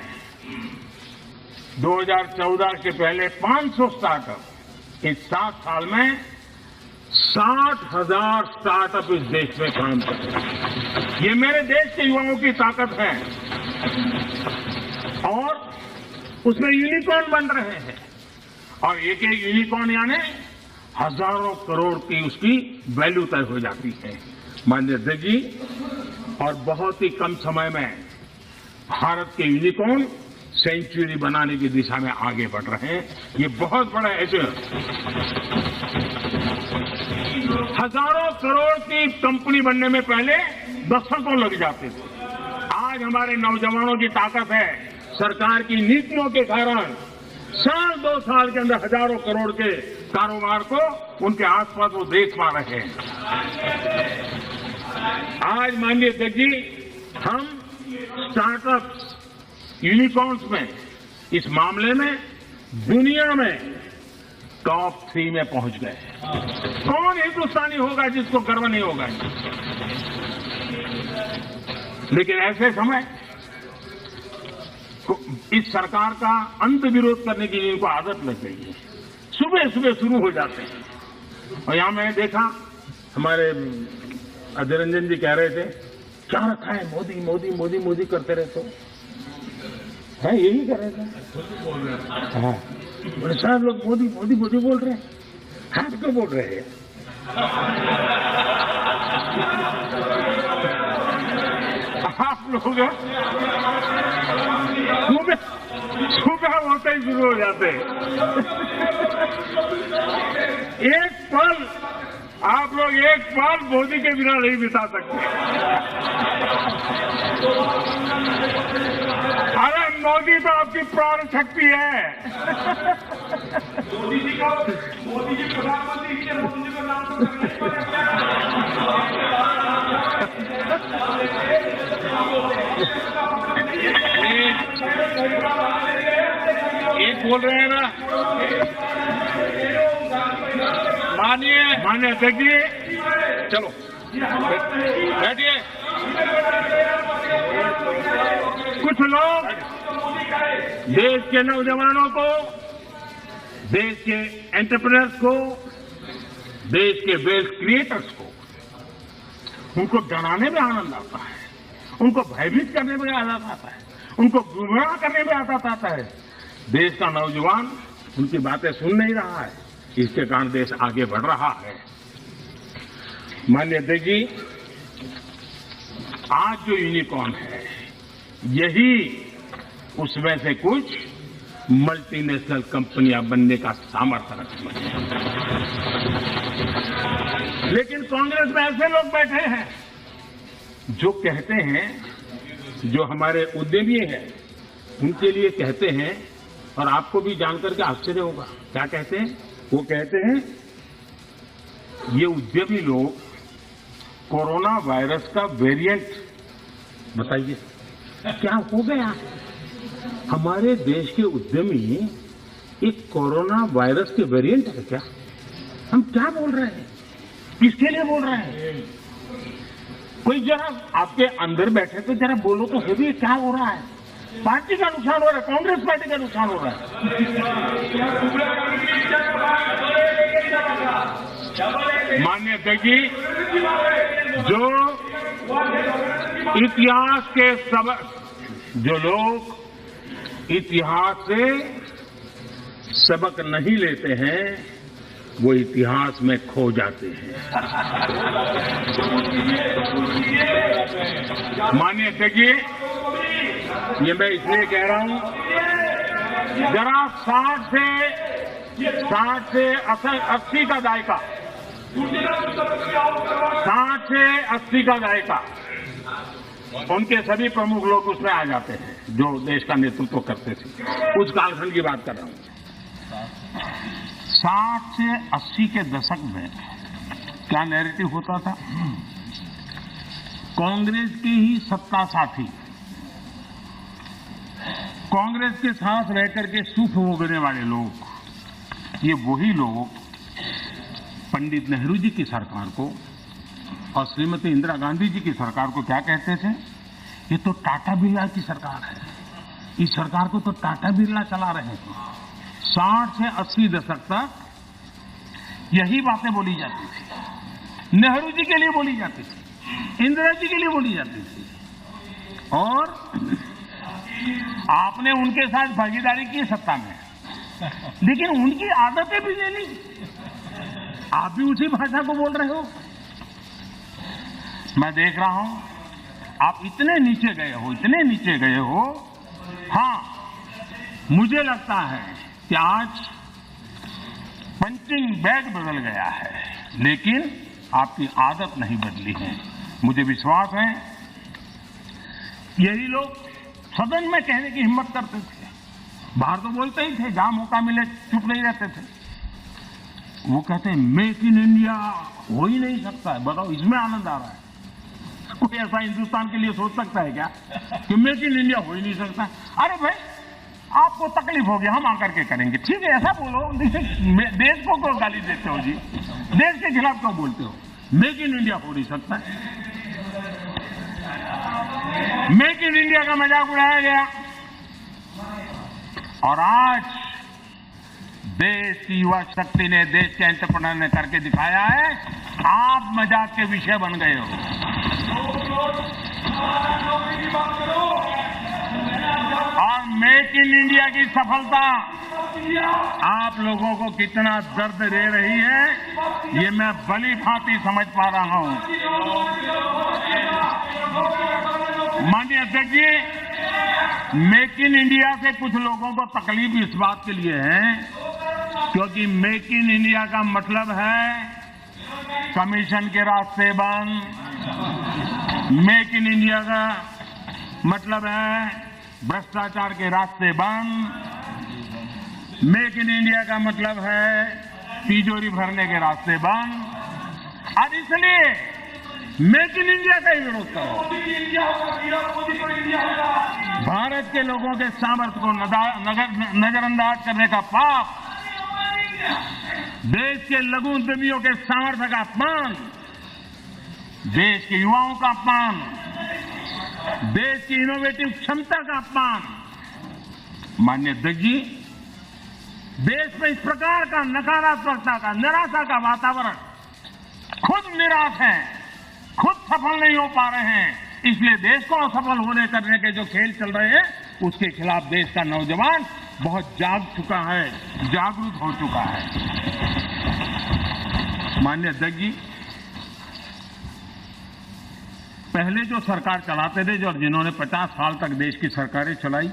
2014 के पहले 500 स्टार्टअप, इस 7 साल में 60,000 स्टार्टअप इस देश में काम कर रहे हैं। ये मेरे देश के युवाओं की ताकत है और उसमें यूनिकॉर्न बन रहे हैं और एक एक यूनिकॉर्न यानी हजारों करोड़ की उसकी वैल्यू तय हो जाती है। माननीय अध्यक्ष जी, और बहुत ही कम समय में भारत के यूनिकॉर्न सेंचुरी बनाने की दिशा में आगे बढ़ रहे हैं। ये बहुत बड़ा अचीवमेंट। हजारों करोड़ की कंपनी बनने में पहले दशकों लग जाते थे। आज हमारे नौजवानों की ताकत है, सरकार की नीतियों के कारण साल 2 साल के अंदर हजारों करोड़ के कारोबार को उनके आसपास वो देख पा रहे हैं। आज माननीय अध्यक्ष जी, हम स्टार्टअप्स, यूनिकॉर्न्स में इस मामले में दुनिया में टॉप 3 में पहुंच गए। कौन हिंदुस्तानी होगा जिसको गर्व नहीं होगा। लेकिन ऐसे समय इस सरकार का अंत विरोध करने की इनको आदत लग गई है। सुबह सुबह शुरू हो जाते हैं और यहां मैंने देखा हमारे अजय रंजन जी कह रहे थे, क्या रखा है, मोदी मोदी मोदी मोदी करते रहते हो। है यही कर रहे थे। हाँ, बड़े साहब लोग मोदी मोदी मोदी बोल रहे हैं, हाथ क्यों बोल रहे हैं। आप लोग सुबह होते ही शुरू हो जाते हैं। एक पल आप लोग एक पल मोदी के बिना नहीं बिता सकते। अरे मोदी तो आपकी प्राण शक्ति है। मोदी जी प्रधानमंत्री इसलिए मोदी जी को नाम एक बोल रहे हैं ना, मानिए अध्यक्ष जी, चलो बैठिए। कुछ लोग देश के नौजवानों को, देश के एंटरप्रेन्योर्स को, देश के वेल्थ क्रिएटर्स को, उनको डराने में आनंद आता है, उनको भयभीत करने में आनंद आता है, उनको गुमराह करने में आनंद आता है। देश का नौजवान उनकी बातें सुन नहीं रहा है, इसके कारण देश आगे बढ़ रहा है। माननीय अध्यक्ष जी, आज जो यूनिकॉर्न है, यही उसमें से कुछ मल्टीनेशनल कंपनियां बनने का सामर्थ्य रखती है। लेकिन कांग्रेस में ऐसे लोग बैठे हैं जो कहते हैं, जो हमारे उद्यमी हैं, उनके लिए कहते हैं, और आपको भी जानकर के आश्चर्य होगा, क्या कहते हैं? वो कहते हैं ये उद्यमी लोग कोरोना वायरस का वेरिएंट, बताइए क्या हो गया? हमारे देश के उद्यमी एक कोरोना वायरस के वेरिएंट है क्या? हम क्या बोल रहे हैं? किसके लिए बोल रहे हैं? कोई जरा आपके अंदर बैठे तो जरा बोलो तो है भी, क्या हो रहा है? पार्टी का नुकसान हो रहा है, कांग्रेस पार्टी का नुकसान हो रहा है। माननीय अध्यक्ष जी, जो इतिहास के सबक, जो लोग इतिहास से सबक नहीं लेते हैं, वो इतिहास में खो जाते हैं। माननीय अध्यक्ष जी, ये मैं इसलिए कह रहा हूं, जरा 60 से 80 का दायका, 60 से 80 का दायका, उनके सभी प्रमुख लोग उसमें आ जाते हैं जो देश का नेतृत्व करते थे। उस कालखंड की बात कर रहा हूं। 60 से 80 के दशक में क्या नैरेटिव होता था? कांग्रेस के ही सत्ता साथी, कांग्रेस के साथ रहकर के सुख भोगने वाले लोग, ये वही लोग पंडित नेहरू जी की सरकार को और श्रीमती इंदिरा गांधी जी की सरकार को क्या कहते थे? ये तो टाटा बिरला की सरकार है, इस सरकार को तो टाटा बिरला चला रहे हैं। 60 से 80 दशक तक यही बातें बोली जाती थी, नेहरू जी के लिए बोली जाती थी, इंदिरा जी के लिए बोली जाती थी, और आपने उनके साथ भागीदारी की सत्ता में, लेकिन उनकी आदतें भी ले ली, आप भी उसी भाषा को बोल रहे हो। मैं देख रहा हूं आप इतने नीचे गए हो, इतने नीचे गए हो। हां, मुझे लगता है कि आज पंचिंग बैग बदल गया है, लेकिन आपकी आदत नहीं बदली है। मुझे विश्वास है यही लोग सदन में कहने की हिम्मत करते थे, बाहर तो बोलते ही थे, जहां मौका मिले चुप नहीं रहते थे। वो कहते हैं मेक इन इंडिया हो ही नहीं सकता है। बताओ, इसमें आनंद आ रहा है? कोई ऐसा हिंदुस्तान के लिए सोच सकता है क्या कि मेक इन इंडिया हो ही नहीं सकता? अरे भाई, आपको तकलीफ होगी, हम आकर के करेंगे, ठीक है, ऐसा बोलो। देश को क्यों गाली देते हो जी? देश के खिलाफ क्यों बोलते हो? मेक इन इंडिया हो नहीं सकता। मेक इन इंडिया का मजाक उड़ाया गया, और आज देश की युवा शक्ति ने, देश के एंटरप्रेन्योर ने करके दिखाया है, आप मजाक के विषय बन गए हो। और मेक इन इंडिया की सफलता आप लोगों को कितना दर्द दे रही है, ये मैं भली भांति समझ पा रहा हूं। माननीय अध्यक्ष जी, मेक इन इंडिया से कुछ लोगों को तकलीफ इस बात के लिए है क्योंकि मेक इन इंडिया का मतलब है कमीशन के रास्ते बंद, मेक इन इंडिया का मतलब है भ्रष्टाचार के रास्ते बंद, मेक इन इंडिया का मतलब है तिजोरी भरने के रास्ते बंद। और इसलिए मेक इन इंडिया का ही विरोध करो। भारत के लोगों के सामर्थ्य को नजरअंदाज करने का पाप, देश के लघु उद्यमियों के सामर्थ्य का अपमान, देश के युवाओं का अपमान, देश की इनोवेटिव क्षमता का अपमान। माननीय अध्यक्ष जी, देश में इस प्रकार का नकारात्मकता का, निराशा का वातावरण, खुद निराश हैं, खुद सफल नहीं हो पा रहे हैं, इसलिए देश को असफल होने करने के जो खेल चल रहे हैं उसके खिलाफ देश का नौजवान बहुत जाग चुका है, जागरूक हो चुका है। माननीय अध्यक्ष जी, पहले जो सरकार चलाते थे, जो जिन्होंने 50 साल तक देश की सरकारें चलाई,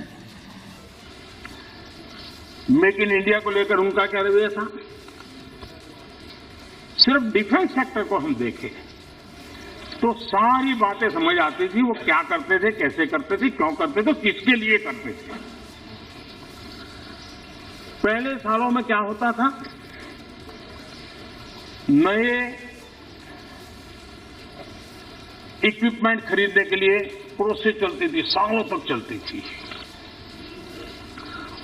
मेक इन इंडिया को लेकर उनका क्या रवैया था? सिर्फ डिफेंस सेक्टर को हम देखें तो सारी बातें समझ आती थी, वो क्या करते थे, कैसे करते थे, क्यों करते थे, किसके लिए करते थे। पहले सालों में क्या होता था, नए इक्विपमेंट खरीदने के लिए प्रोसेस चलती थी, सालों तक चलती थी,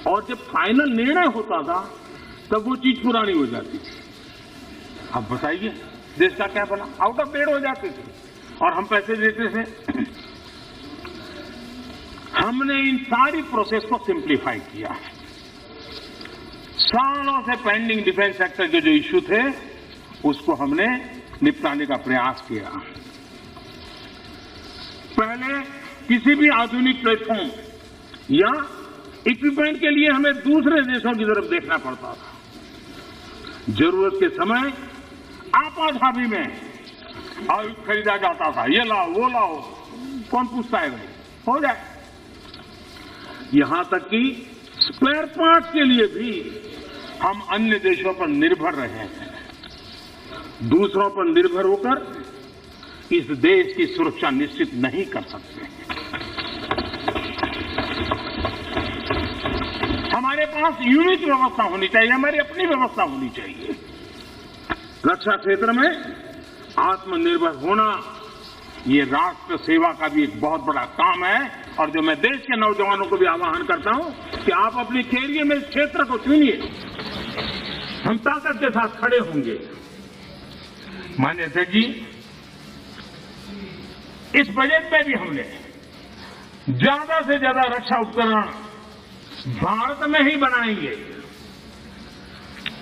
और जब फाइनल निर्णय होता था तब वो चीज पुरानी हो जाती थी। अब बताइए देश का क्या बना? आउट ऑफ डेट हो जाती थी और हम पैसे देते थे। हमने इन सारी प्रोसेस को सिंप्लीफाई किया। सालों से पेंडिंग डिफेंस सेक्टर के जो इश्यू थे उसको हमने निपटाने का प्रयास किया। पहले किसी भी आधुनिक प्लेटफॉर्म या इक्विपमेंट के लिए हमें दूसरे देशों की तरफ देखना पड़ता था। जरूरत के समय आपाधापी में आयुध खरीदा जाता था, ये लाओ वो लाओ, कौन पूछता है भाई, हो जाए। यहां तक कि स्पेयर पार्ट्स के लिए भी हम अन्य देशों पर निर्भर रहे हैं। दूसरों पर निर्भर होकर इस देश की सुरक्षा निश्चित नहीं कर सकते। हमारे पास यूनिक व्यवस्था होनी चाहिए, हमारी अपनी व्यवस्था होनी चाहिए। रक्षा क्षेत्र में आत्मनिर्भर होना ये राष्ट्र सेवा का भी एक बहुत बड़ा काम है। और जो मैं देश के नौजवानों को भी आह्वान करता हूं कि आप अपने कैरियर में इस क्षेत्र को चुनिए, हम ताकत के साथ खड़े होंगे। माननीय अध्यक्ष जी, इस बजट में भी हमने ज्यादा से ज्यादा रक्षा उपकरण भारत में ही बनाएंगे,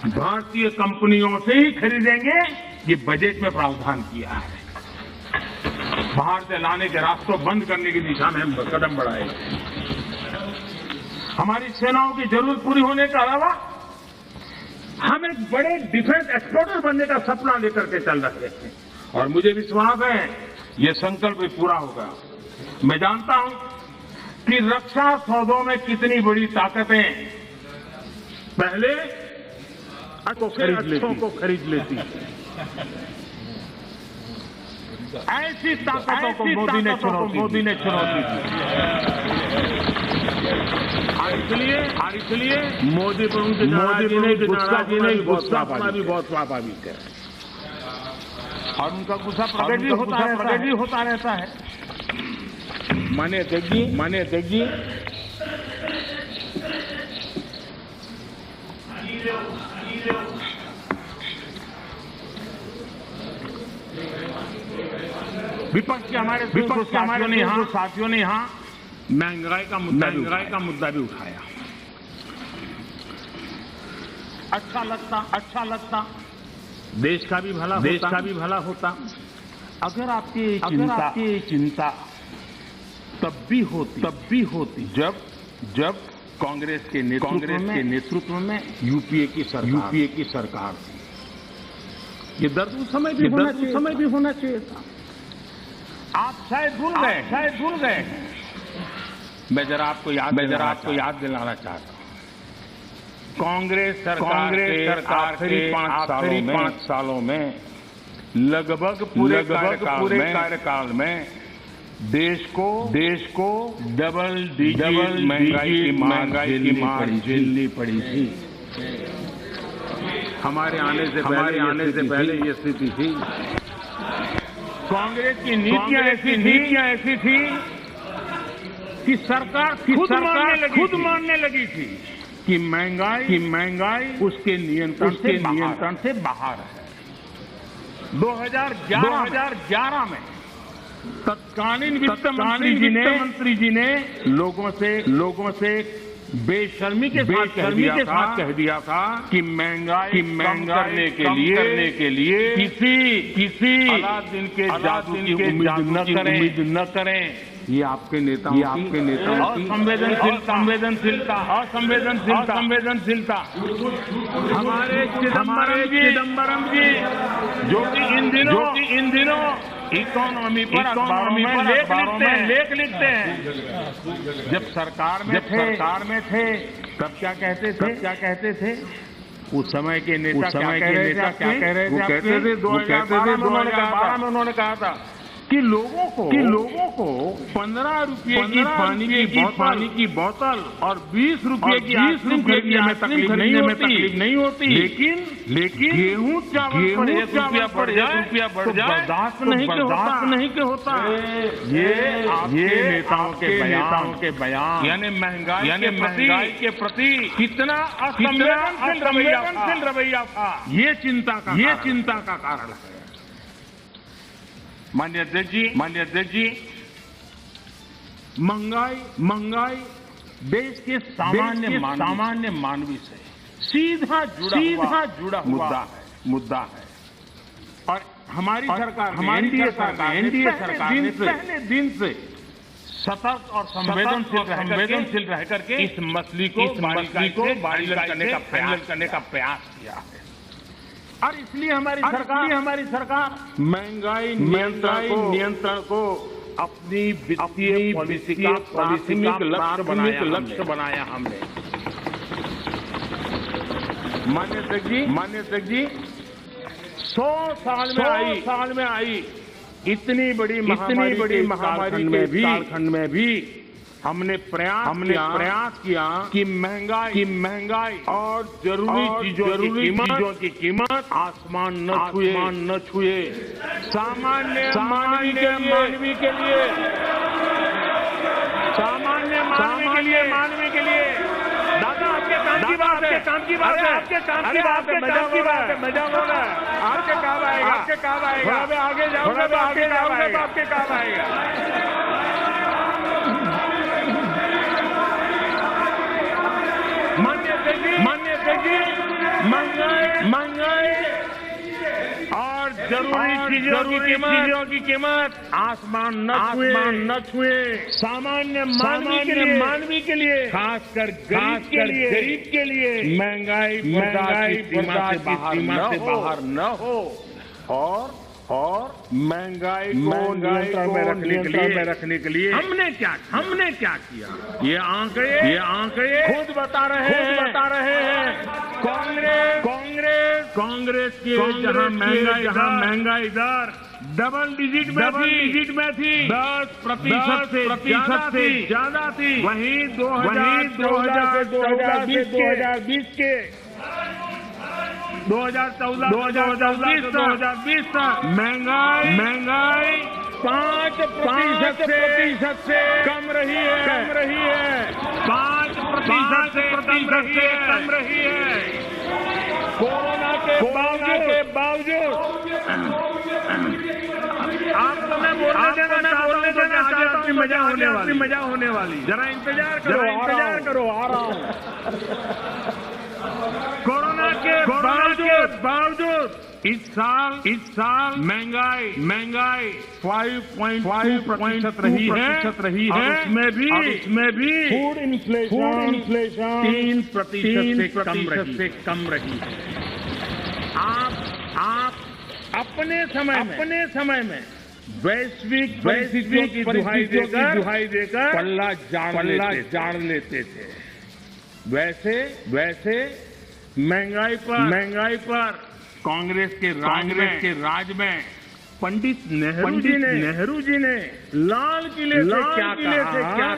भारतीय कंपनियों से ही खरीदेंगे, ये बजट में प्रावधान किया है। बाहर से लाने के रास्तों बंद करने की दिशा में हम कदम बढ़ाएंगे। हमारी सेनाओं की जरूरत पूरी होने के अलावा हम एक बड़े डिफेंस एक्सपोर्टर बनने का सपना लेकर के चल रहे हैं और मुझे विश्वास है ये संकल्प भी पूरा होगा। मैं जानता हूं कि रक्षा सौदों में कितनी बड़ी ताकतें पहले अच्छों को खरीद लेती है। ऐसी ताकतों को मोदी ने चुनौती दी। और इसलिए मोदी पर उनकी नाराजगी भी बहुत स्वाभाविक है और उनका गुस्सा प्रकट भी होता रहता है। माननीय अध्यक्ष जी, विपक्ष के हमारे साथियों ने यहाँ महंगाई का मुद्दा भी उठाया। अच्छा लगता देश का भी भला होता अगर आपकी चिंता तब भी होती जब कांग्रेस के नेतृत्व में यूपीए की सरकार थी। ये दर्द उस समय भी होना चाहिए था। आप शायद भूल गए। मैं जरा आपको याद दिलाना चाहता हूं। कांग्रेस सरकार के आखिरी 5 सालों में लगभग पूरे कार्यकाल में देश को डबल डिजिट महंगाई की मार झेलनी पड़ी थी। हमारे आने से पहले ये स्थिति थी। कांग्रेस की नीतियां ऐसी थी कि सरकार खुद मानने लगी थी कि महंगाई उसके नियंत्रण से बाहर है। 2011 में तत्कालीन वित्त मंत्री जी ने लोगों से बेशर्मी के साथ कह दिया था कि महंगाई करने के लिए किसी अलादीन के जादू की उम्मीद न करें। ये आपके नेताओं की संवेदनशीलता हमारे चिदम्बरम जी जो कि इन दिनों इकोनॉमी पर लेख लिखते हैं। जब सरकार में थे तब क्या कहते थे? उस समय के नेता क्या कह रहे थे? वो कहते थे 2012 में उन्होंने कहा था कि लोगों को 15 रुपये की पानी की बोतल और 20 रुपये की आइसक्रीम खरीदने में तकलीफ नहीं होती, लेकिन गेहूं चावल पर 1 रुपया बढ़ जाए तो बर्दाश्त नहीं के होता। ये नेताओं के बयान यानी महंगाई के प्रति कितना असंवेदनशील रवैया था, ये चिंता का कारण है। माननीय अध्यक्ष जी, महंगाई देश के सामान्य मानवी से सीधा जुड़ा मुद्दा है। और हमारी सरकार एनडीए सरकार ने पहले दिन से सतर्क और संवेदनशील रह करके इस मसले को बारीक करने का प्रयास किया है। और इसलिए हमारी सरकार महंगाई नियंत्रण को अपनी वित्तीय पॉलिसी का प्राथमिक लक्ष्य बनाया हमने। माननीय अध्यक्ष जी 100 साल में आई इतनी बड़ी महामारी झारखंड में भी हमने प्रयास किया कि महंगाई और जरूरी चीजों की कीमत आसमान न छुए। सामान्य मानवी के लिए दादा आपके काम की बात है। मजा होगा आपके काम आएगा। आगे जाऊंगा तो आपके काम आएगा। मान्य महंगाई और जरूरी चीजों की कीमत आसमान न छुए। सामान्य मानवी के लिए खासकर गरीब के लिए महंगाई सीमा से बाहर न हो और महंगाई को नियंत्रण में रखने के लिए हमने क्या किया? ये आंकड़े खुद बता रहे हैं। कांग्रेस की जहां महंगाई दर डबल डिजिट में थी 10% से ज्यादा थी, वहीं 2014 तक महंगाई 5% से कम रही है। 5% से कम रही है। कोरोना के बावजूद आपको मैं बोलने देना चाहता हूँ, मजा होने वाली। जरा इंतजार करो, आ रहा हूँ। कोरोना के बावजूद इस साल महंगाई 5.2% रही है। उसमें भी फूड इन्फ्लेशन 3% से कम रही है। आप अपने समय में वैश्विक परिस्थितियों की दुहाई देकर पल्ला झाड़ लेते थे। वैसे महंगाई पर कांग्रेस के राज में पंडित नेहरू जी ने लाल किले से क्या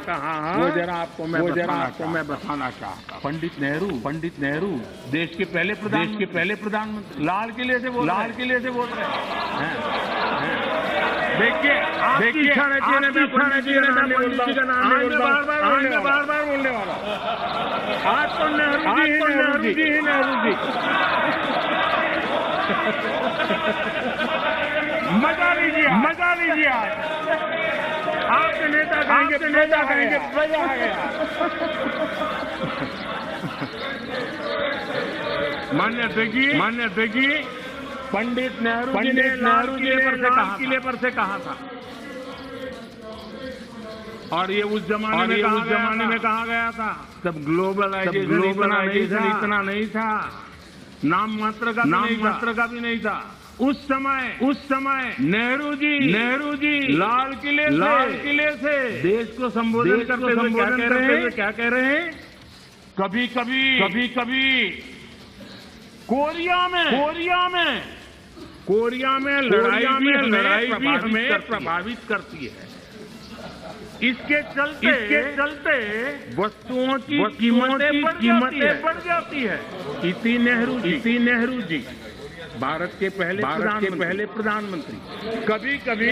कहा वो जरा आपको मैं बताना चाहता हूं। पंडित नेहरू देश के पहले प्रधानमंत्री लाल किले से बोल रहे हैं। देखिए बार बोलने वाला आज तो नेहरू जी मजा लीजिए आज आपके नेता कहेंगे मजा आ गया। मान्य अध्यक्ष जी पंडित नेहरू जी ने लाल किले पर से कहा था और ये उस जमाने में कहा गया था जब ग्लोबलाइजेशन इतना नहीं था, नाम मात्र का भी नहीं था। उस समय नेहरू जी लाल किले से देश को संबोधन करते हुए क्या कह रहे हैं? कभी कभी कोरिया में लड़ाई भी हमें प्रभावित करती है। इसके चलते वस्तुओं की कीमतें बढ़ जाती है। इति नेहरू जी भारत के पहले प्रधानमंत्री। कभी कभी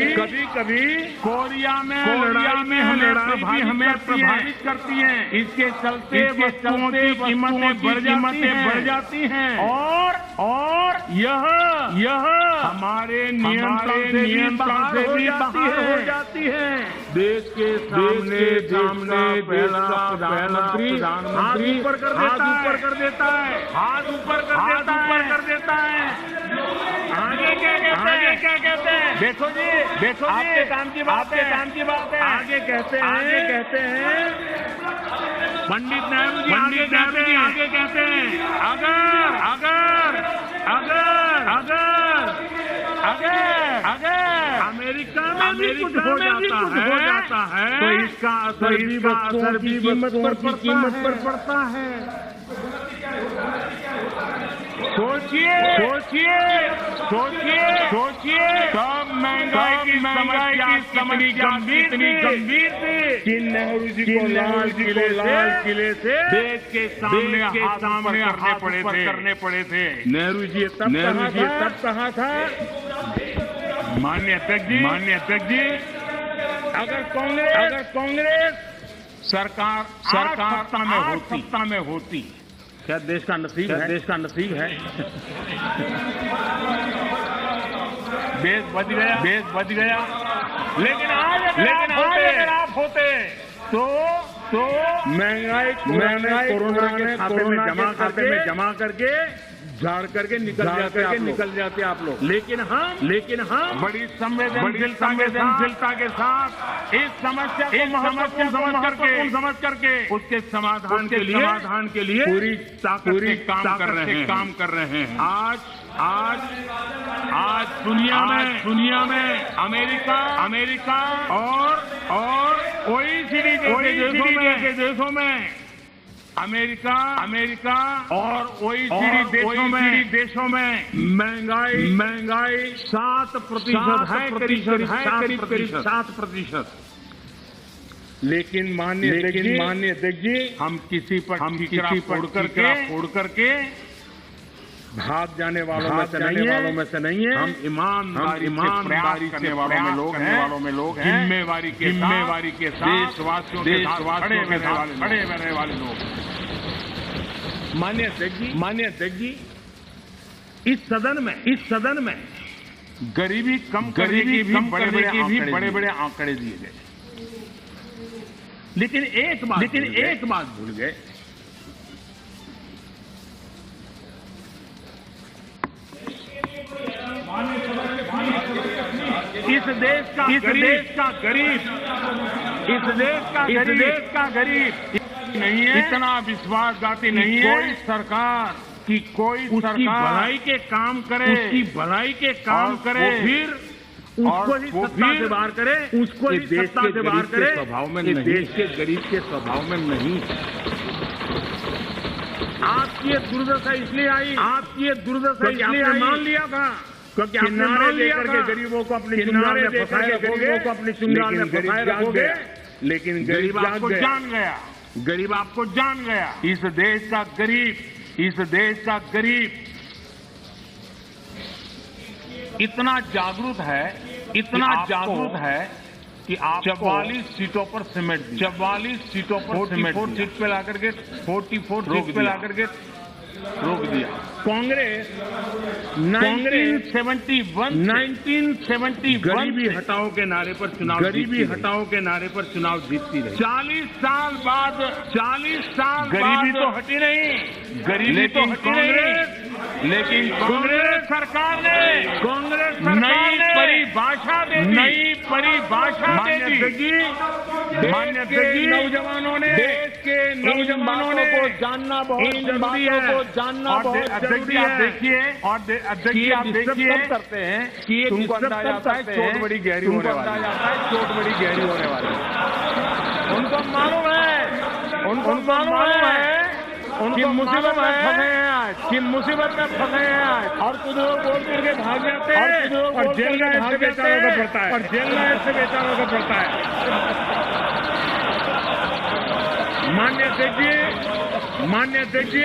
कोरिया में लड़ाई हमें प्रभावित करती है। इसके चलते वस्तुओं की कीमतें बढ़ जाती हैं और यह हमारे नियंत्रण से भी बाहर हो जाती है। देश के सामने पहला प्रधानमंत्री हाथ ऊपर कर देता है। आगे क्या कहते हैं? देखो जी आपके काम की बात है। आगे कहते हैं पंडित नेहरू जी आगे कहते हैं अगर अमेरिका में भी कुछ हो जाता है तो इसका असर भी कीमत पर पड़ता है। सोचिए तब महंगाई की समस्या कितनी गंभीर थी कि नेहरू जी को लाल किले से देश के सामने करने पड़े थे। नेहरू जी तब कहा था माननीय अध्यक्ष जी अगर कांग्रेस सरकार सत्ता में होती क्या देश का नसीब है? देश बच गया। लेकिन आज अगर आप होते तो महंगाई कोरोना के खाते में जमा करके झाड़ करके निकल जाते आप लोग। लेकिन हम बड़ी संवेदनशीलता के साथ इस समस्या को महत्वपूर्ण समझ करके उसके समाधान के लिए पूरी ताकत से काम कर रहे हैं। आज दुनिया में अमेरिका और OECD के देशों में अमेरिका और OECD देशों में महंगाई 7% है, करीब 7%। लेकिन माननीय अध्यक्ष जी हम किसी पर फोड़ करके भाग जाने वालों में से नहीं है। हम ईमानदारी करने वालों में लोग हैं। जिम्मेवारी के साथ देशवासियों के साथ खड़े रहने वाले लोग। माननीय अध्यक्ष जी इस सदन में गरीबी कम करने के भी बड़े आंकड़े दिए गए। लेकिन एक बात भूल गए। इस देश का गरीब नहीं है, इतना विश्वासघाती नहीं है कोई सरकार भलाई के काम करे, फिर उसको ही सत्ता से बाहर करे, स्वभाव में नहीं, देश के गरीब के स्वभाव में नहीं। आपकी ये दुर्दशा इसलिए आई, आपकी ये दुर्दशा इसलिए आई, मान लिया था क्योंकि आपने मान लिया था गरीबों को अपनी चुंगाल में फंसाए रखोगे, को अपनी चुंगाल में फंसाए रखोगे, लेकिन गरीब आपको जान गया, गरीब आपको जान गया। इस देश का गरीब इतना जागरूक है कि आप 44 सीटों पर समेट दिया, 44 सीटों पर समेट 44 सीट पे लाकर के 44 सीट पे लाकर के रोक दिया। कांग्रेस 1971 गरीबी हटाओ के नारे पर चुनाव जीतती रही। 40 साल बाद गरीबी तो हटी नहीं, लेकिन कांग्रेस सरकार ने नई परिभाषा दे दी। नौजवानों ने देश के नौजवानों को जानना बहुत जरूरी है। अध्यक्ष जी आप देखिए करते हैं कि तुमको अंदाजा आता है चोट बड़ी गहरी होने वाली है। उनको मालूम है कि मुसीबत में फंसे हैं आज, और कुछ लोग बोल करके भाग जाते हैं और जेल में ऐसे बेचारों को पड़ता है। मान्य अध्यक्ष जी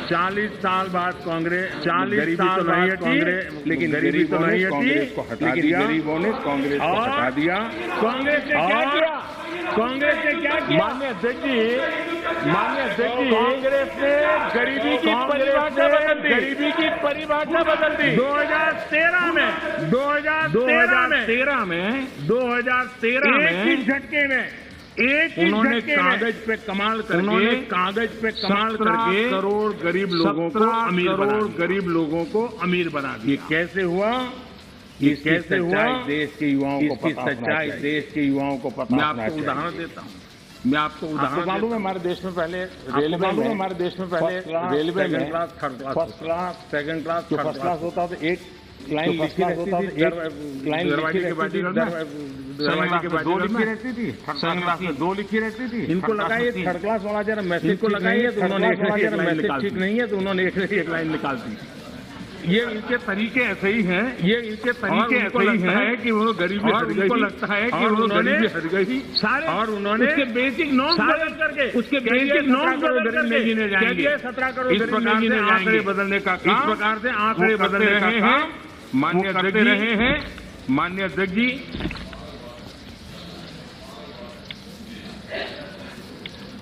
40 साल बाद कांग्रेस 40 साल बाद कांग्रेस, लेकिन गरीबी तो नहीं हटी, लेकिन गरीबों ने कांग्रेस को हटा दिया। कांग्रेस ने क्या किया? मान्य अध्यक्ष जी कांग्रेस ने गरीबी की परिभाषा बदल दी। 2013 में एक ही झटके में उन्होंने कागज पे कमाल करके करोड़ गरीब लोगों को अमीर बना दिया। ये कैसे हुआ? देश के युवाओं को पता। मैं आपको उदाहरण देता हूँ। मालूम है हमारे देश में पहले रेलवे में फर्स्ट क्लास सेकंड क्लास होता था। एक लाइन लिखी रहती थी, दो लिखी रहती थी। इनको लगा ये थर्ड क्लास वाला जरा मैसेज को लगाइए, तो उन्होंने एक ठीक नहीं है, तो उन्होंने एक लाइन निकाल दी। ये इनके तरीके ऐसे ही हैं, कि वो गरीबी हट गई, उनको लगता है कि वो गरीबी हट गई सारे, और उन्होंने उसके बेसिक नॉर्म्स बदल करके 17 करोड़ इस प्रकार से आंकड़े बदलने का काम मान्य अध्यक्ष जी।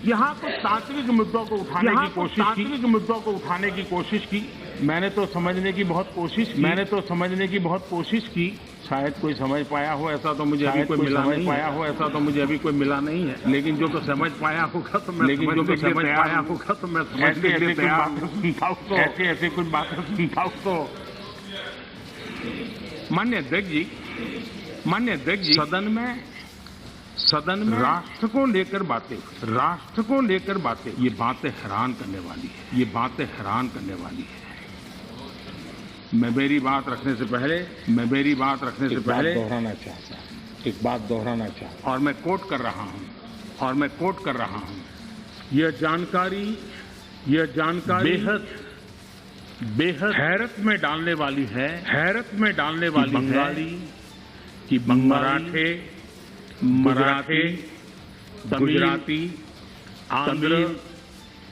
यहाँ कुछ तात्विक मुद्दों को उठाने की कोशिश की। मैंने तो समझने की बहुत कोशिश की। शायद कोई समझ पाया हो ऐसा तो मुझे अभी कोई मिला नहीं है। लेकिन जो तो समझ पाया होगा तो मैं ऐसे कुछ बातें सुनता हूँ तो मान्य अध्यक्ष जी सदन में राष्ट्र को लेकर बातें, ये बातें हैरान करने वाली है। मैं मेरी बात रखने से पहले एक बात दोहराना चाहता और मैं कोट कर रहा हूं। यह जानकारी बेहद हैरत में डालने वाली है कि मराठे, गुजराती, आंध्र,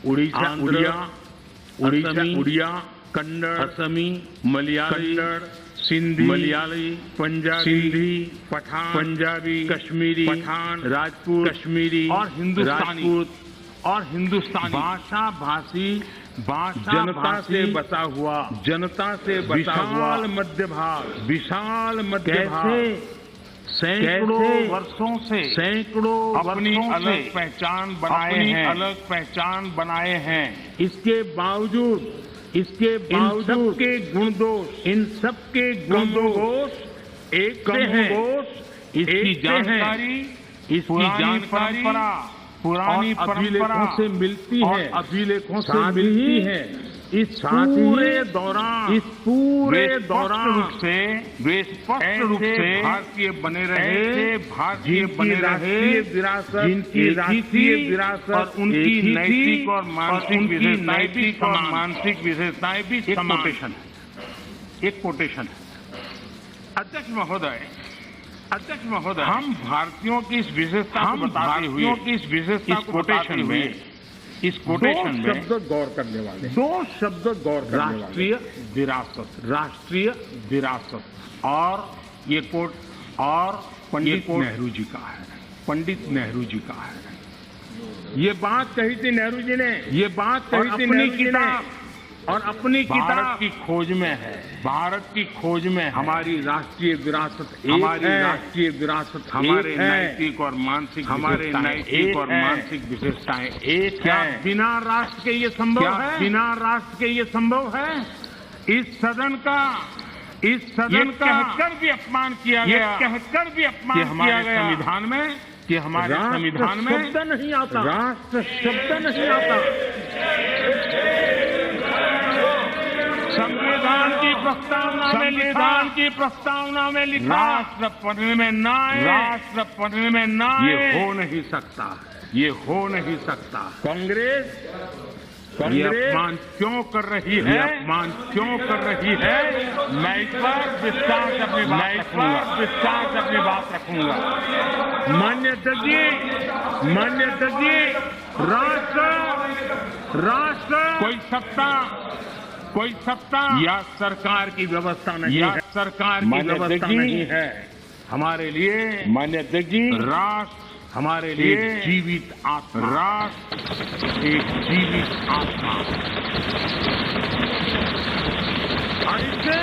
उड़िया, कन्नड़, असमी, मलयाली, पंजाबी, कश्मीरी, राजपूत और हिंदुस्तानी भाषा जनता से बसा हुआ विशाल मध्य भाग सैकड़ों वर्षों से अपनी अलग पहचान बनाए हैं। इसके बावजूद इन सबके गुण दोष एक इसकी जानकारी पुरानी परंपरा से मिलती है, इस पूरे दौरान वे स्पष्ट रूप से भारतीय बने रहे, भारतीय बने रहे, जिनकी राष्ट्रीय विरासत और उनकी नैतिक और मानसिक विशेषताएं भी समान। एक कोटेशन है। अध्यक्ष महोदय, हम भारतीयों की इस विशेषता को बताते हुए इस कोटेशन में दो शब्द गौर करने वाले, राष्ट्रीय विरासत और ये कोट और पंडित नेहरू जी का है। ये बात कही थी नेहरू जी ने, और अपनी किताब भारत की खोज में हमारी राष्ट्रीय विरासत हमारे नैतिक और मानसिक विशेषताएं एक क्या बिना राष्ट्र के ये संभव है? इस सदन का कहकर भी अपमान किया गया, संविधान में कि हमारे संविधान में शब्द नहीं आता, राष्ट्र शब्द नहीं आता। संविधान की प्रस्तावना में लिखा राष्ट्र पढ़ने में ना आए, ये हो नहीं सकता। कांग्रेस ये अपमान क्यों कर रही है? मैं इस पर विस्तार से अपनी बात रखूंगा। मान्यता जी, राष्ट्र कोई सत्ता या सरकार की व्यवस्था नहीं है। हमारे लिए मान्यता जी, राष्ट्र हमारे लिए जीवित आत्मा, एक जीवित आत्मा। और इससे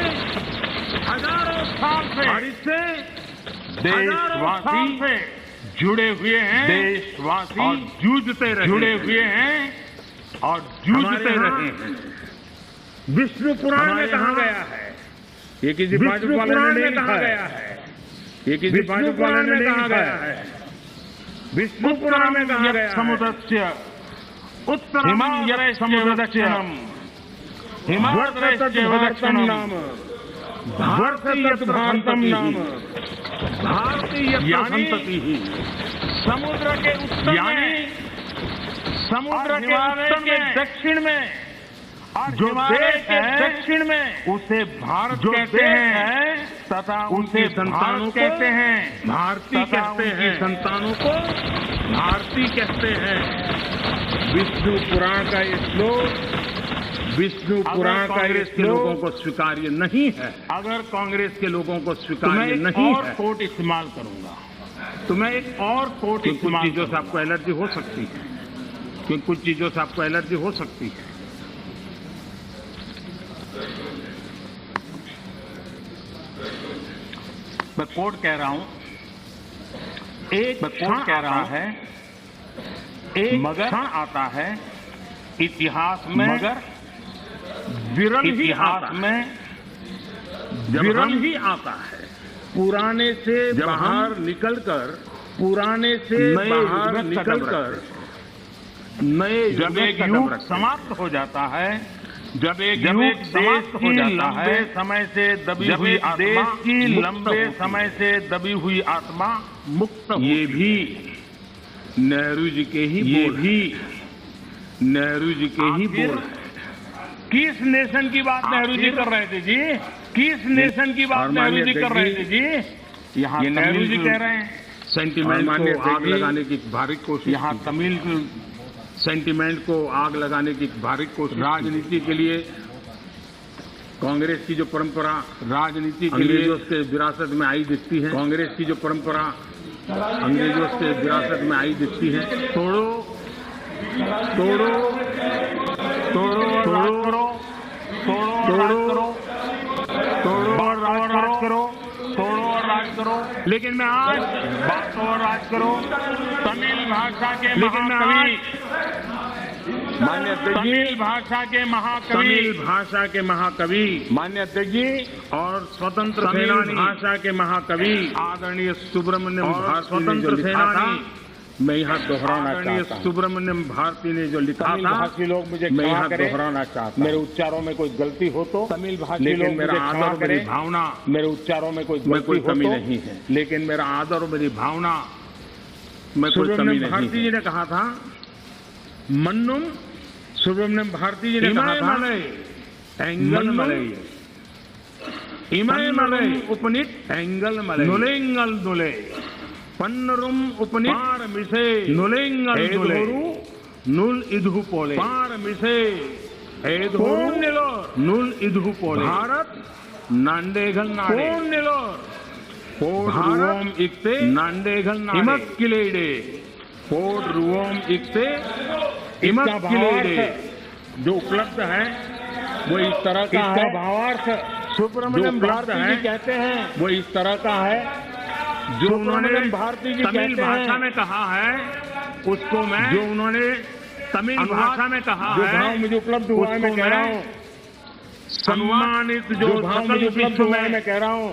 हजारों साल से देशवासी जुड़े हुए हैं, और जूझते रहे हैं। विष्णु पुराण में कहा गया है, ये किसी भाजपा वाले ने नहीं कहा गया है, विष्णु पुराण में कहा गया है, समुद्रस्य उत्तरम दक्षिणम हिमाद्रस्य दक्षिणम नाम भारतीय नाम भारतीय संतति ही। समुद्र के उत्तर में दक्षिण में जो देश है दक्षिण में उसे भारत कहते हैं, तथा उसे संतानों कहते हैं भारती कहते हैं, संतानों को भारती कहते हैं। विष्णु पुराण का ये श्लोक लोगों को स्वीकार्य नहीं है। अगर कांग्रेस के लोगों को स्वीकार्य नहीं है, कोट इस्तेमाल करूंगा, तो मैं एक और कोट इस्तेमाल चीजों से आपको एलर्जी हो सकती है, क्योंकि कुछ चीजों से आपको एलर्जी हो सकती है। मैं कोट कह रहा हूं, एक क्षण आता है इतिहास में, मगर विरल ही आता है। पुराने से बाहर निकलकर नए जब एक युग समाप्त हो जाता है, जब एक युग समाप्त हो जाता है, समय से दबी हुई आत्मा, देश की लंबे समय से दबी हुई आत्मा मुक्त हो। ये भी नेहरू जी के ही बोल। किस नेशन की बात नेहरू जी कर रहे थे जी? किस नेशन की बात नेहरू जी कर रहे थे जी? यहाँ नेहरू जी कह रहे हैं सेंटिमेंट को आग लगाने की भारी कोशिश, यहाँ तमिल सेंटिमेंट को आग लगाने की भारी कोशिश। राजनीति के लिए कांग्रेस की जो परंपरा राजनीति के लिए उसके विरासत में आई दिखती है, कांग्रेस की जो परंपरा अंग्रेजों से विरासत में आई दिखती है। तोड़ो और राज करो। लेकिन मैं आज बात और राज करो। तमिल भाषा के महाकवि, तमिल भाषा के महाकवि मान्य अध्यक्ष जी और स्वतंत्र सेनानी भाषा के महाकवि आदरणीय सुब्रमण्यम भारती, स्वतंत्र सेनानी मैं यहाँ दोहराना चाहता हूँ। सुब्रमण्यम भारती ने जो लिखा था, भाषी लोग मुझे मैं यहाँ दोहराना चाहता हूँ। मेरे उच्चारों में कोई गलती हो तो तमिल भाषी लोग मेरा आदर और मेरी भावना, मेरे उच्चारों में कोई कमी नहीं है, लेकिन मेरा आदर और मेरी भावना में कोई कमी नहीं। भारती जी ने कहा था मन्नुम, सुब्रमण्यम भारती जी ने कहा था एंगल मलई, इमय मलई उपनिट एंगल मलई, नुलेंगल नुले पन्नरुम उपनिट पार मिसे नुलेंगल नुले नुल इधु पोले पार मिसे एधोरू निलोर नुल इधु पोले भारत नांडेगल नाडे निलोर पोर्ट रुवोम इक्ते नांडेगल नाडे इमक किलेडे पोर्ट रुवोम इक्ते इमक किलेडे। जो उपलब्ध है वो इस तरह का है, भावार्थ सुब्रमण्यम भारती जी कहते हैं वो इस तरह का है, जो उन्होंने भारती जी तमिल भाषा में कहा है उसको मैं, जो उन्होंने तमिल भाषा में कहा है, जो भाव मुझे उपलब्ध हुआ है मैं कह रहा हूँ, सम्मानित जो भाव मुझे उपलब्ध हुआ है मैं कह रहा हूँ,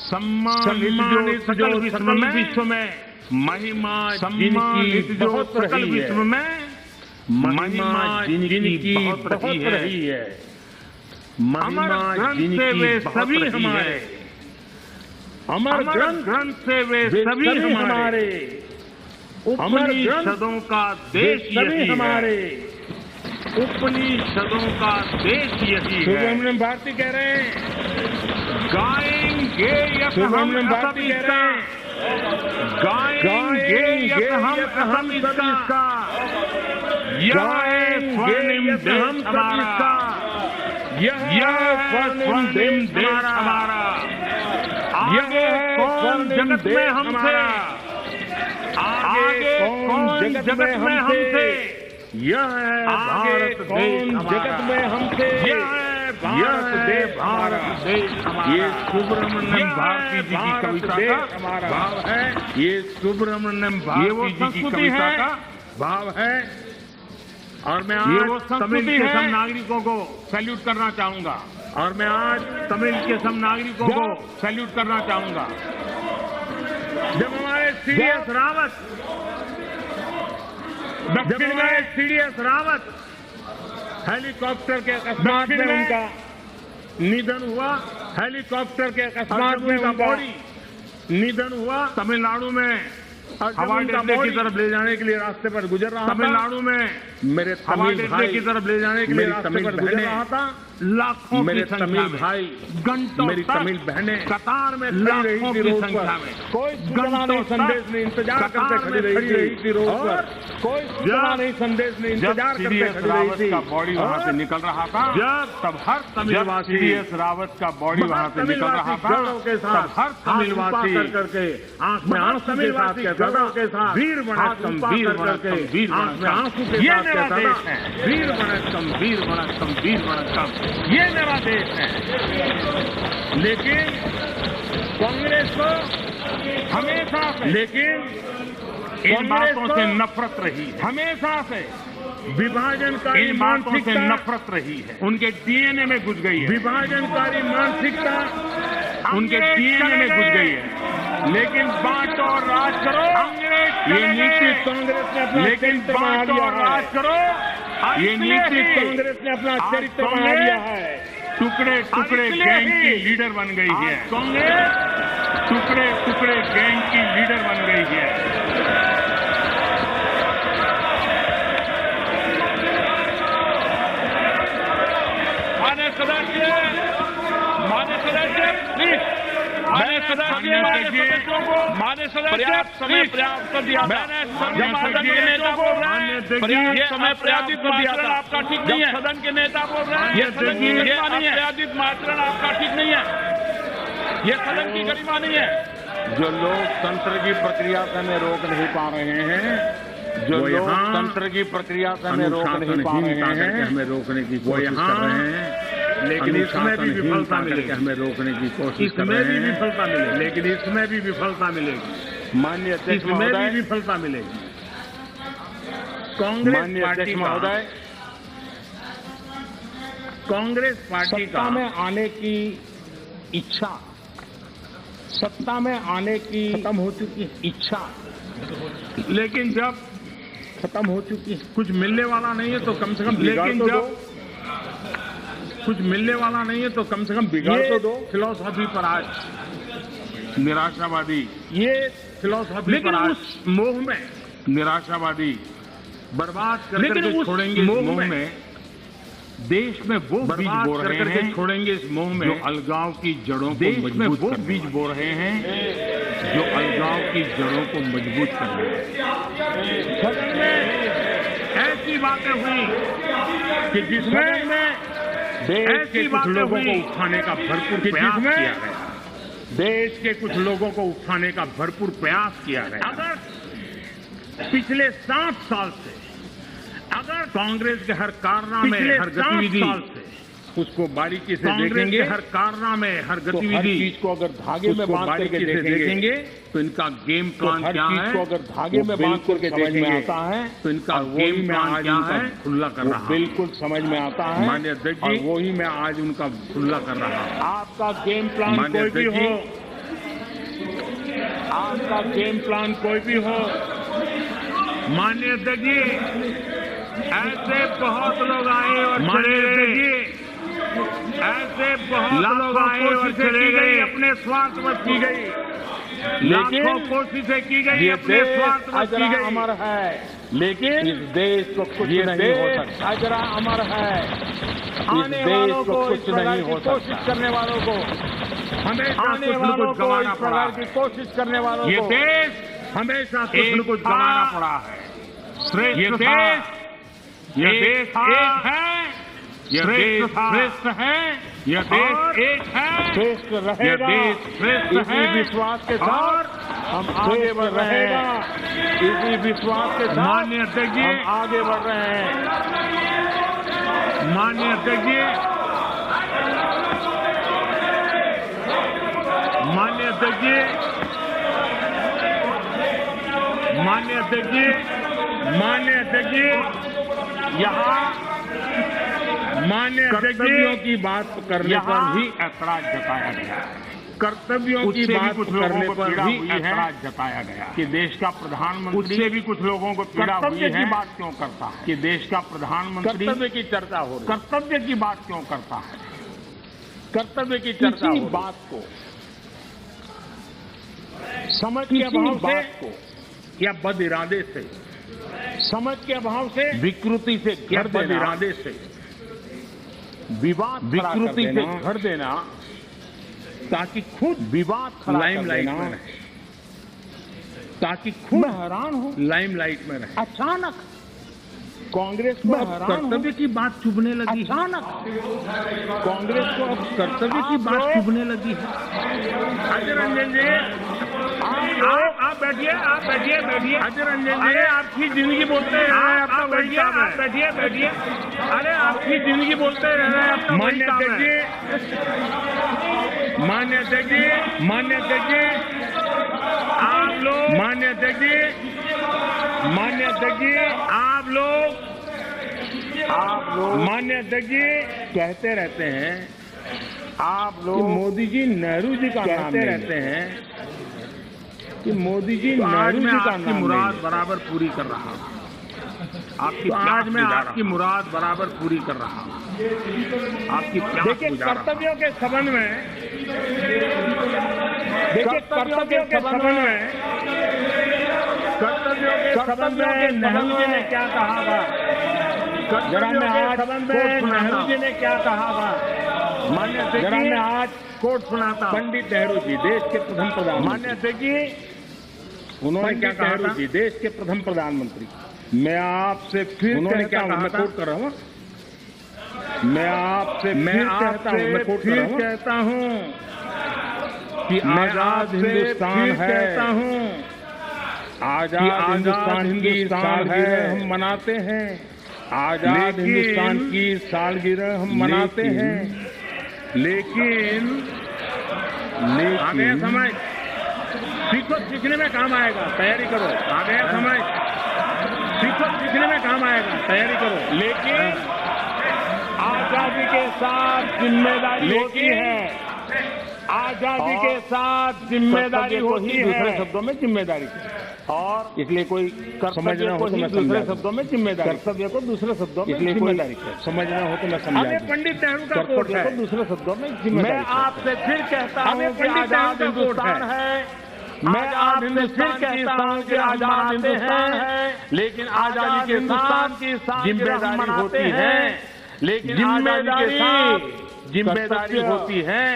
सम्मानित जो सकल विश्व में महिमा जिनकी जो सकल विश्व में महिमा जिनकी बहुत रही है, महिमा जिनकी सभी हमारे, अमर ग्रंथ से वे सभी हमारे, उपनिषदों का देश यही हमारे, उपनिषदों का देश यही है। सुब्रमण्यम भारती कह रहे हैं गाएंगे यत हम भारती कह रहे हैं गाएंगे यत हम इसका, यह है स्वर्णिम देश हमारा, यह स्वर्णिम देश हमारा, आगे कौन जगत में हमसे, आगे कौन जगत में हमसे, यह है भारत देश जगत में हमसे, यह है भारत देश हमारा। ये सुब्रमण्यम भारती जी की कविता का भाव है, ये सुब्रमण्यम भारती जी की कविता का भाव है। और मैं आज तमिल के सब नागरिकों को सैल्यूट करना चाहूंगा, और मैं आज तमिल के सब नागरिकों को सैल्यूट करना चाहूंगा। जब हमारे सीडीएस रावत, दक्षिण में सीडीएस रावत हेलीकॉप्टर के अकस्मात में उनका निधन हुआ, हेलीकॉप्टर के अकस्मात में उनका बॉडी निधन हुआ, तमिलनाडु में हवाई अड्डे की तरफ ले जाने के लिए रास्ते पर गुजर रहा था, तमिलनाडु में मेरे तमिल भाई की तरफ ले जाने के लिए रास्ते पर गुजर रहा था, लाखों मेरे तमिल भाई, घंटों मेरी तमिल बहनें कतार में लाखों की संख्या में, कोई सूचना नहीं संदेश नहीं इंतजार करते खड़ी रही थी रोड पर, कोई सूचना नहीं संदेश नहीं इंतजार करते खड़ी रही थी। का बॉडी वहां से निकल रहा था, जब तब हर तमिलवासी सीडीएस रावत का बॉडी वहां से निकल रहा था, तब हर तमिलवासी करके आंख में आंसू के साथ कहता था वीर वनक्कम वीर वनक्कम वीर वनक्कम, आंसू के साथ कहता था वीर वनक्कम वीर वनक्कम वीर वनक्कम, ये मेरा देश है। लेकिन कांग्रेस को हमेशा से, लेकिन इन बातों से नफरत रही है, हमेशा से विभाजनकारी मानसिकता से नफरत रही है, उनके डीएनए में घुस गई है, विभाजनकारी मानसिकता उनके डीएनए में घुस गई है। लेकिन बांटो और राज करो, ये नीति कांग्रेस ने अपना, लेकिन बांटो और राज करो ये नीति कांग्रेस ने अपना चरित्र बना लिया है। टुकड़े टुकड़े गैंग की लीडर बन गई है कांग्रेस, टुकड़े टुकड़े गैंग की लीडर बन गई है। माननीय सदस्य प्लीज, माननीय सदस्य पर्याप्त समय पर्याप्त कर दिया, मैंने सदन के नेता बोल रहे हैं पर्याप्त समय पर्याप्त कर दिया था, आपका ठीक नहीं है। सदन के नेता बोल रहे हैं ये सदन की गरिमा नहीं है, पर्याप्त आचरण आपका ठीक नहीं है, ये सदन की गरिमा नहीं है। जो लोकतंत्र की प्रक्रिया से हमें रोक नहीं पा रहे हैं, जो लोकतंत्र की प्रक्रिया से हमें रोक नहीं पा रहे हैं, हमें रोकने की कोशिश कर रहे हैं, लेकिन इसमें भी विफलता मिलेगी, हमें रोकने की कोशिश कर रहे हैं, इसमें भी विफलता मिलेगी, लेकिन इसमें भी विफलता मिलेगी। माननीय अध्यक्ष महोदय, भी विफलता मिलेगी। कांग्रेस पार्टी महोदय, कांग्रेस पार्टी सत्ता में आने की इच्छा, सत्ता में आने की खत्म हो चुकी इच्छा लेकिन जब खत्म हो चुकी है। कुछ मिलने वाला नहीं है तो कम से कम लेकिन जब कुछ मिलने वाला नहीं है तो कम से कम बिगाड़ तो दो। फिलॉसफी पर आज निराशावादी, ये फिलॉसफी पर आज उस मोह में निराशावादी बर्बाद करके छोड़ेंगे इस मोह में, देश में वो बीज बो रहे हैं, छोड़ेंगे इस मोह में जो अलगाव की जड़ों को मजबूत, वो बीज बो रहे हैं जो अलगाव की जड़ों को मजबूत कर रहे हैं। सदन में ऐसी बातें हुई कि जिसमें देश के कुछ लोगों को उठाने का भरपूर प्रयास किया गया, देश के कुछ लोगों को उठाने का भरपूर प्रयास किया गया। अगर पिछले 7 साल से अगर कांग्रेस के हर कारनामे, हर गतिविधि उसको बारीकी से देखेंगे, हर कारनामे, हर गतिविधि, हर चीज को अगर धागे में बांध करके देखेंगे तो इनका गेम प्लान क्या है, को अगर धागे में बांध करके समझ में आता है तो इनका गेम प्लान क्या है खुला कर रहा है, बिल्कुल समझ में आता है माननीय अध्यक्ष जी। वही मैं आज उनका खुला कर रहा हूं। आपका गेम प्लान कोई भी हो, आपका गेम प्लान कोई भी हो माननीय अध्यक्ष जी, ऐसे बहुत लोग आए और चले गए, ऐसे बहुत लोग आए और चले गए, अपने स्वार्थ में की गई, लाखों कोशिशें की गई, अपने स्वार्थ में की गई, अमर है, लेकिन इस देश को कुछ नहीं हो सकता। अजरा अमर है, आने वालों को कुछ नहीं हो सकता, कोशिश करने वालों को हमेशा कुछ न कुछ गंवाना पड़ा, कोशिश करने वालों को ये देश हमेशा कुछ न कुछ गंवाना पड़ा है। श्रेष्ठ देश, यह देश एक है, यह देश श्रेष्ठ है, यह देश एक है, श्रेष्ठ रहेगा, यह देश श्रेष्ठ है। इसी विश्वास के साथ हम आगे बढ़ रहे हैं, इसी विश्वास के साथ माननीय अध्यक्ष जी हम आगे बढ़ रहे हैं। माननीय अध्यक्ष जी, माननीय अध्यक्ष जी, माननीय अध्यक्ष जी, माननीय अध्यक्ष जी, यहाँ माननीय कर्तव्यों की बात करने पर भी ऐतराज जताया गया, कर्तव्यों की बात करने पर भी ऐतराज जताया गया कि देश का प्रधानमंत्री, उससे भी कुछ लोगों को पीड़ा हुई है की बात क्यों करता है कि देश का प्रधानमंत्री कर्तव्य की चर्चा हो रही है, कर्तव्य की बात क्यों करता है, कर्तव्य की चर्चा हो बात को समझ के अभाव से या बद इरादे से, समझ के अभाव से, विकृति से घर बद इरादे से, विवाद विकृति से घर देना ताकि खुद विवाद लाइमलाइट में रहे, ताकि खुद हैरान हो लाइमलाइट में रहे। अचानक कांग्रेस को कर्तव्य की बात चुभने लगी, अचानक कांग्रेस को अब कर्तव्य की बात चुभने लगी है। अजय रंजन जी, आप बैठिए, आप बैठिए, बैठिए। अजय रंजन जी, अरे आपकी जिंदगी बोलते रहे हैं, आपका बैठिए, आप बैठिए, बैठिए। अरे आपकी जिंदगी बोलते रहे हैं, आपका मान्य अध्यक्ष जी, मान्य अध्यक्ष जी, मान्य अध्यक्ष जी, आप लोग मान्य अध्यक्ष जी, मान्य अध्यक्ष जी, आप लोग मान्य अध्यक्ष जी कहते रहते हैं, आप लोग मोदी जी नेहरू जी का कहते रहते हैं कि मोदी जी नेहरू जी का आपकी मुराद बराबर पूरी कर रहा हूं, आपकी आज मैं आपकी मुराद बराबर पूरी कर रहा हूं, आपकी देखिए कर्तव्यों के संबंध में, देखिए कर्तव्यों के संबंध में, कर्तव्यों के संबंध में नेहरू जी ने क्या कहा था, जरा मैं आज संबंध में नेहरू जी ने क्या कहा था, मान्य अध्यक्ष जी, मैं आज कोट सुनाता, पंडित नेहरू जी देश के प्रथम प्रधानमंत्री, मान्य अध्यक्ष जी उन्होंने क्या कहा था, जी देश के प्रथम प्रधानमंत्री, मैं आपसे फिर उन्होंने क्या कहा, मैं कोट कर रहा हूं, मैं आपसे मैं कहता हूं कि आजाद हिंदुस्तान है, कहता हूं आजाद हिंदुस्तान की सालगिरह हम मनाते हैं, आजाद हिंदुस्तान की सालगिरह हम मनाते हैं, लेकिन आ गया समय, सीखो सीखने में काम आएगा, तैयारी करो, आ गया समय, सीखो सीखने में काम आएगा, तैयारी करो, लेकिन आजादी के साथ जिम्मेदारी होती है, आजादी के साथ जिम्मेदारी होती है, दूसरे शब्दों में जिम्मेदारी और इसलिए कोई समझना हो तो मैं दूसरे समझा शब्दों में जिम्मेदारी, कर्तव्य को दूसरे शब्दों में इसलिए कोई जिम्मेदारी कहते समझना हो तो मैं समझा हमें पंडित नेहरू का कोट कर्तव्य है। को दूसरे शब्दों में मैं जिम्मेदारी आपसे फिर कहता हमें हूँ कि पंडित नेहरू आजाद का कोट हिंदुस्तान है। मैं आपसे फिर कहता हूँ कि आजाद हिंदुस्तान है, लेकिन आजादी के साथ जिम्मेदारी होती है। लेकिन जिम्मेदारी होती है,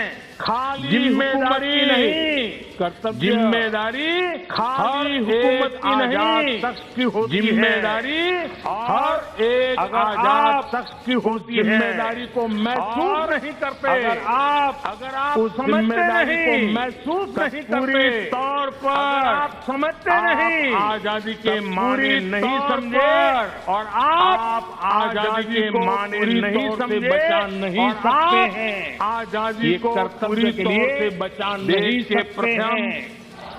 खाली जिम्मेदारी नहीं, कर्तव्य जिम्मेदारी खाली हुकूमत की नहीं, शख्स की होती है। जिम्मेदारी हर एक आजाद शख्स की होती है। जिम्मेदारी को महसूस नहीं करते, अगर आप उस जिम्मेदारी को महसूस नहीं करते, तौर पर आप समझते नहीं, आजादी के माने नहीं समझे, और आप आजादी के माने नहीं समझे, बचा नहीं सकते हैं। आजादी को पूरी तौर से बचा नहीं सकते हैं।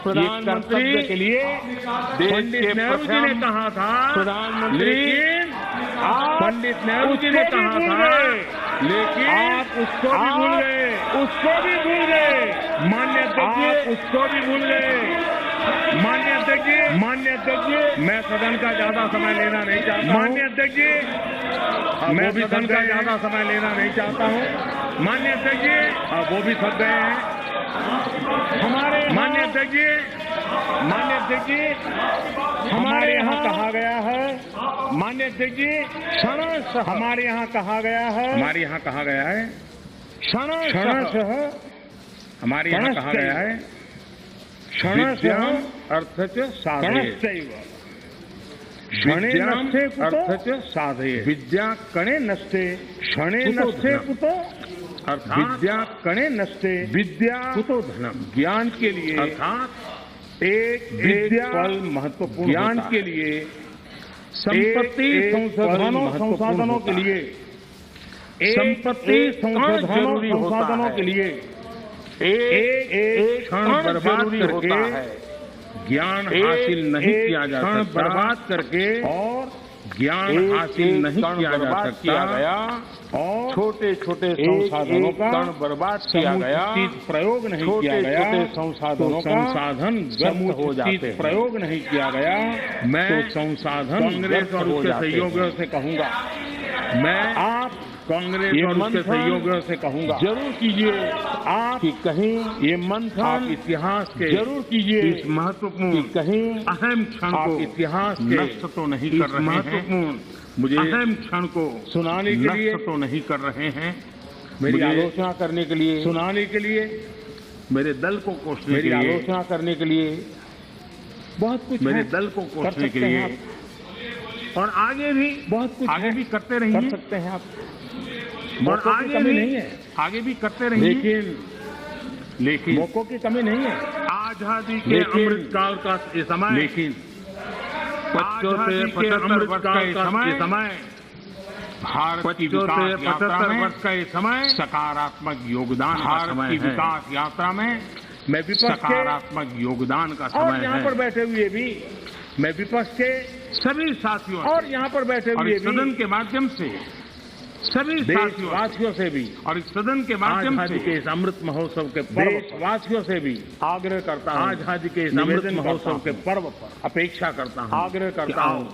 प्रधानमंत्री के लिए पंडित नेहरू जी ने कहा था, प्रधानमंत्री पंडित नेहरू जी ने कहा था, लेकिन आप उसको भी भूल गए, उसको भी भूल गए। मान्य अध्यक्ष उसको भी भूल गए। मान्य अध्यक्ष मैं सदन का ज्यादा समय लेना नहीं चाहता। मान्य अध्यक्ष मैं सदन का ज्यादा समय लेना नहीं चाहता हूँ। मान्य अध्यक्ष वो भी थक गए हैं हमारे। मान्य अध्यक्ष हमारे यहाँ कहा गया है, मान्य अध्यक्ष हमारे यहाँ कहा गया है, हमारे यहाँ कहा गया है, क्षणशः हमारे यहाँ कहा गया है, क्षणशः अर्थ च साधयेत्, क्षणे नष्टे अर्थ च साधयेत्, विद्या कणे नष्टे क्षणे नष्टे कुतो, अर्थात विद्या कणे नष्टे विद्या कुतो धनम, ज्ञान के लिए अर्थात एक पल महत्वपूर्ण, ज्ञान के लिए संपत्ति संसाधनों के लिए, संपत्ति संसाधनों के लिए एक क्षण बर्बाद करके ज्ञान हासिल नहीं किया जा सकता, बर्बाद करके और ज्ञान हासिल नहीं किया जा सकता, और छोटे छोटे संसाधनों का बर्बाद किया गया, प्रयोग नहीं किया गया, संसाधनों का संसाधन व्यर्थ हो जाते हैं, प्रयोग नहीं किया गया। मैं तो संसाधन कांग्रेस और उसके सहयोगियों से कहूंगा, मैं आप कांग्रेस और उसके सहयोगियों से कहूंगा, जरूर कीजिए आप कि कहीं ये मंथन आप इतिहास के जरूर कीजिए, इस महत्वपूर्ण कहीं अहम क्षण को इतिहास के नष्ट तो नहीं कर रहे हैं, महत्वपूर्ण मुझे अहम क्षण को सुनाने के लिए तो नहीं कर रहे हैं, मेरी आलोचना करने के लिए, सुनाने के लिए, मेरे दल को कोसने के लिए, मेरी आलोचना करने के लिए, बहुत कुछ मेरे दल को कोसने के लिए, और आगे भी बहुत कुछ आगे भी करते रहिए, कर सकते हैं आप, और आगे भी नहीं है, आगे भी करते रहिए, लेकिन मौकों की कमी नहीं है। आजादी के अमृतकाल का ये समय, लेकिन 75 से 75 वर्ष का ये समय, भारत की 75 वर्ष का ये समय सकारात्मक योगदान का समय है। विकास यात्रा में मैं सकारात्मक योगदान का समय है। और यहाँ पर बैठे हुए भी मैं विपक्ष के सभी साथियों और यहाँ पर बैठे हुए सदन के माध्यम से सभी देशवासियों से भी, और इस सदन के माध्यम से के इस अमृत महोत्सव के पर्व देशवासियों से भी आग्रह करता हूँ, आजादी के इस अमृत महोत्सव के पर्व पर अपेक्षा करता हूँ, आग्रह करता हूँ,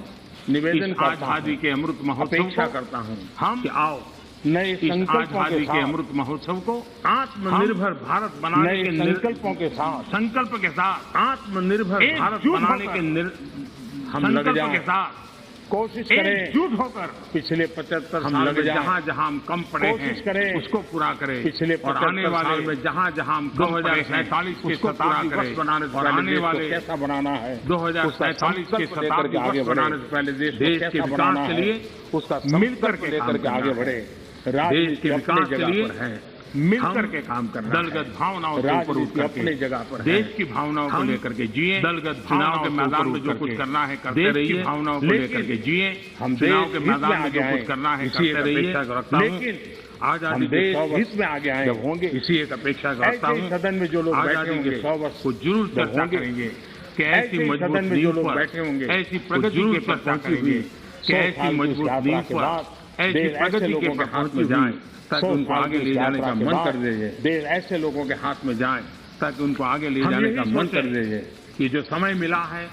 निवेदन करता हूँ, आजादी के अमृत महोत्सव अपेक्षा करता हूँ हम कि आओ नए आजादी के अमृत महोत्सव को आत्मनिर्भर भारत बनाने के संकल्प के साथ आत्मनिर्भर भारत बनाने के संकल्प के साथ कोशिश करें, एकजुट होकर पिछले 75 साल में जहाँ जहाँ हम कम पड़े हैं उसको पूरा करें, पिछले और आने वाले में जहाँ जहाँ हम 2047 के शताब्दी वर्ष बनाने से आने वाले कैसा बनाना है, 2047 के शताब्दी वर्ष बनाने से पहले देश के विकास के लिए उसका मिलकर के लेकर के आगे बढ़े, देश के विकास के लिए मिलकर के काम करना, दलगत भावनाओं से ऊपर उठ अपनी जगह पर देश की भावनाओं को लेकर के जिए, दलगत चुनाव के मैदान में जो कुछ करना है करते रहिए, भावनाओं को लेकर के जिए, हम चुनाव के मैदान में जो कुछ करना है करते रहिए, लेकिन आजादी के 100 वर्ष में आगे आए होंगे, इसी एक अपेक्षा करता हूँ सदन में जो लोग आजादी के 100 वर्ष को जरूर चर्चा करेंगे कि ऐसी मजबूत नींव पर बैठे होंगे, ऐसी प्रगति की चर्चा करेंगे कि ऐसी मजबूत नींव पर ऐसी प्रगति के हाथ में जाए ताकि उनको आगे ले जाने का मन कर दीजिए, देश ऐसे लोगों के हाथ में जाए ताकि उनको आगे ले जाने का मन कर दीजिए कि जो समय मिला है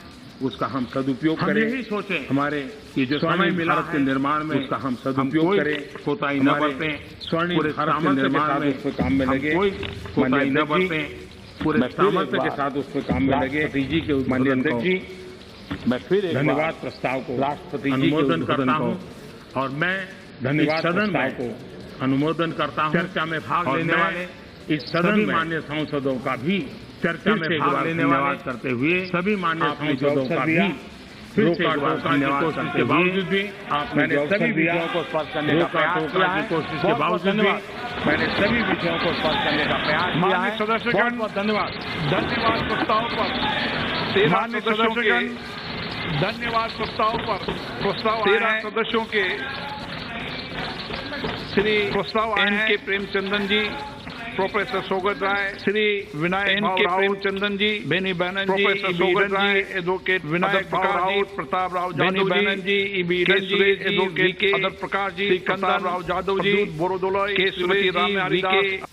उसका हम सदुपयोग हम करें। यही सोचें हमारे कि जो समय मिला भारत के है, निर्माण में उसका हम सदुपयोग कोई करें। कोताही न हमारे बरतें, स्वर्णिम पूरे भारत के सामर्थ्य के निर्माण साथ में उस पर काम में हम लगे। कोई कोताही न माननीय बरतें, पूरे मैं फिर एक सामर्थ्य के बार साथ उस पर काम में लगे। राष्ट्रपति जी के माननीय उद्बोधन अध्यक्ष को जी, मैं फिर एक धन्यवाद बार प्रस्ताव को राष्ट्रपति जी के अनुमोदन उद्बोधन करता को हूं और मैं धन्यवाद इस सदन प्रस्ताव में को अनुमोदन करता हूं। चर्चा में भाग और लेने मैं वाले इस सदन सभी में माननीय सांसदों का भी चर्चा में भाग लेने धन्यवाद वाले करते हुए सभी माननीय आपने जो सांसदों अवसर का दिया, भी फिर से रोका एक बार टोका की धन्यवाद कोशिश करते के हुए बावजूद भी आपने मैंने जो सभी अवसर दिया, विषयों को स्पर्श करने का रोका प्रयास टोका किया की है। कोशिश के बहुत-बहुत बावजूद भी धन्यवाद। मैंने सभी विषयों को स्पर्श करने का प्रयास किया माननीय है। सदस्यगण, बहुत-बहुत धन्यवाद। धन्यवाद प्रस्ताव पर 13 सदस्यगण, धन्यवाद प्रस्ताव पर 13 सदस्यों के श्री एन के प्रेमचंदन जी, प्रोफेसर सोगत राय, श्री विनायक प्रेमचंदन जी, बेनी बैनर्जी, प्रोफेसर सोगत राय, एडवोकेट विनायक प्रकाश, प्रताप राव जादव जी, एडवोकेट अदर प्रकाश जी, प्रताप राव जादव जी, बोरोदोलय, के श्रीमती राम हरिदास।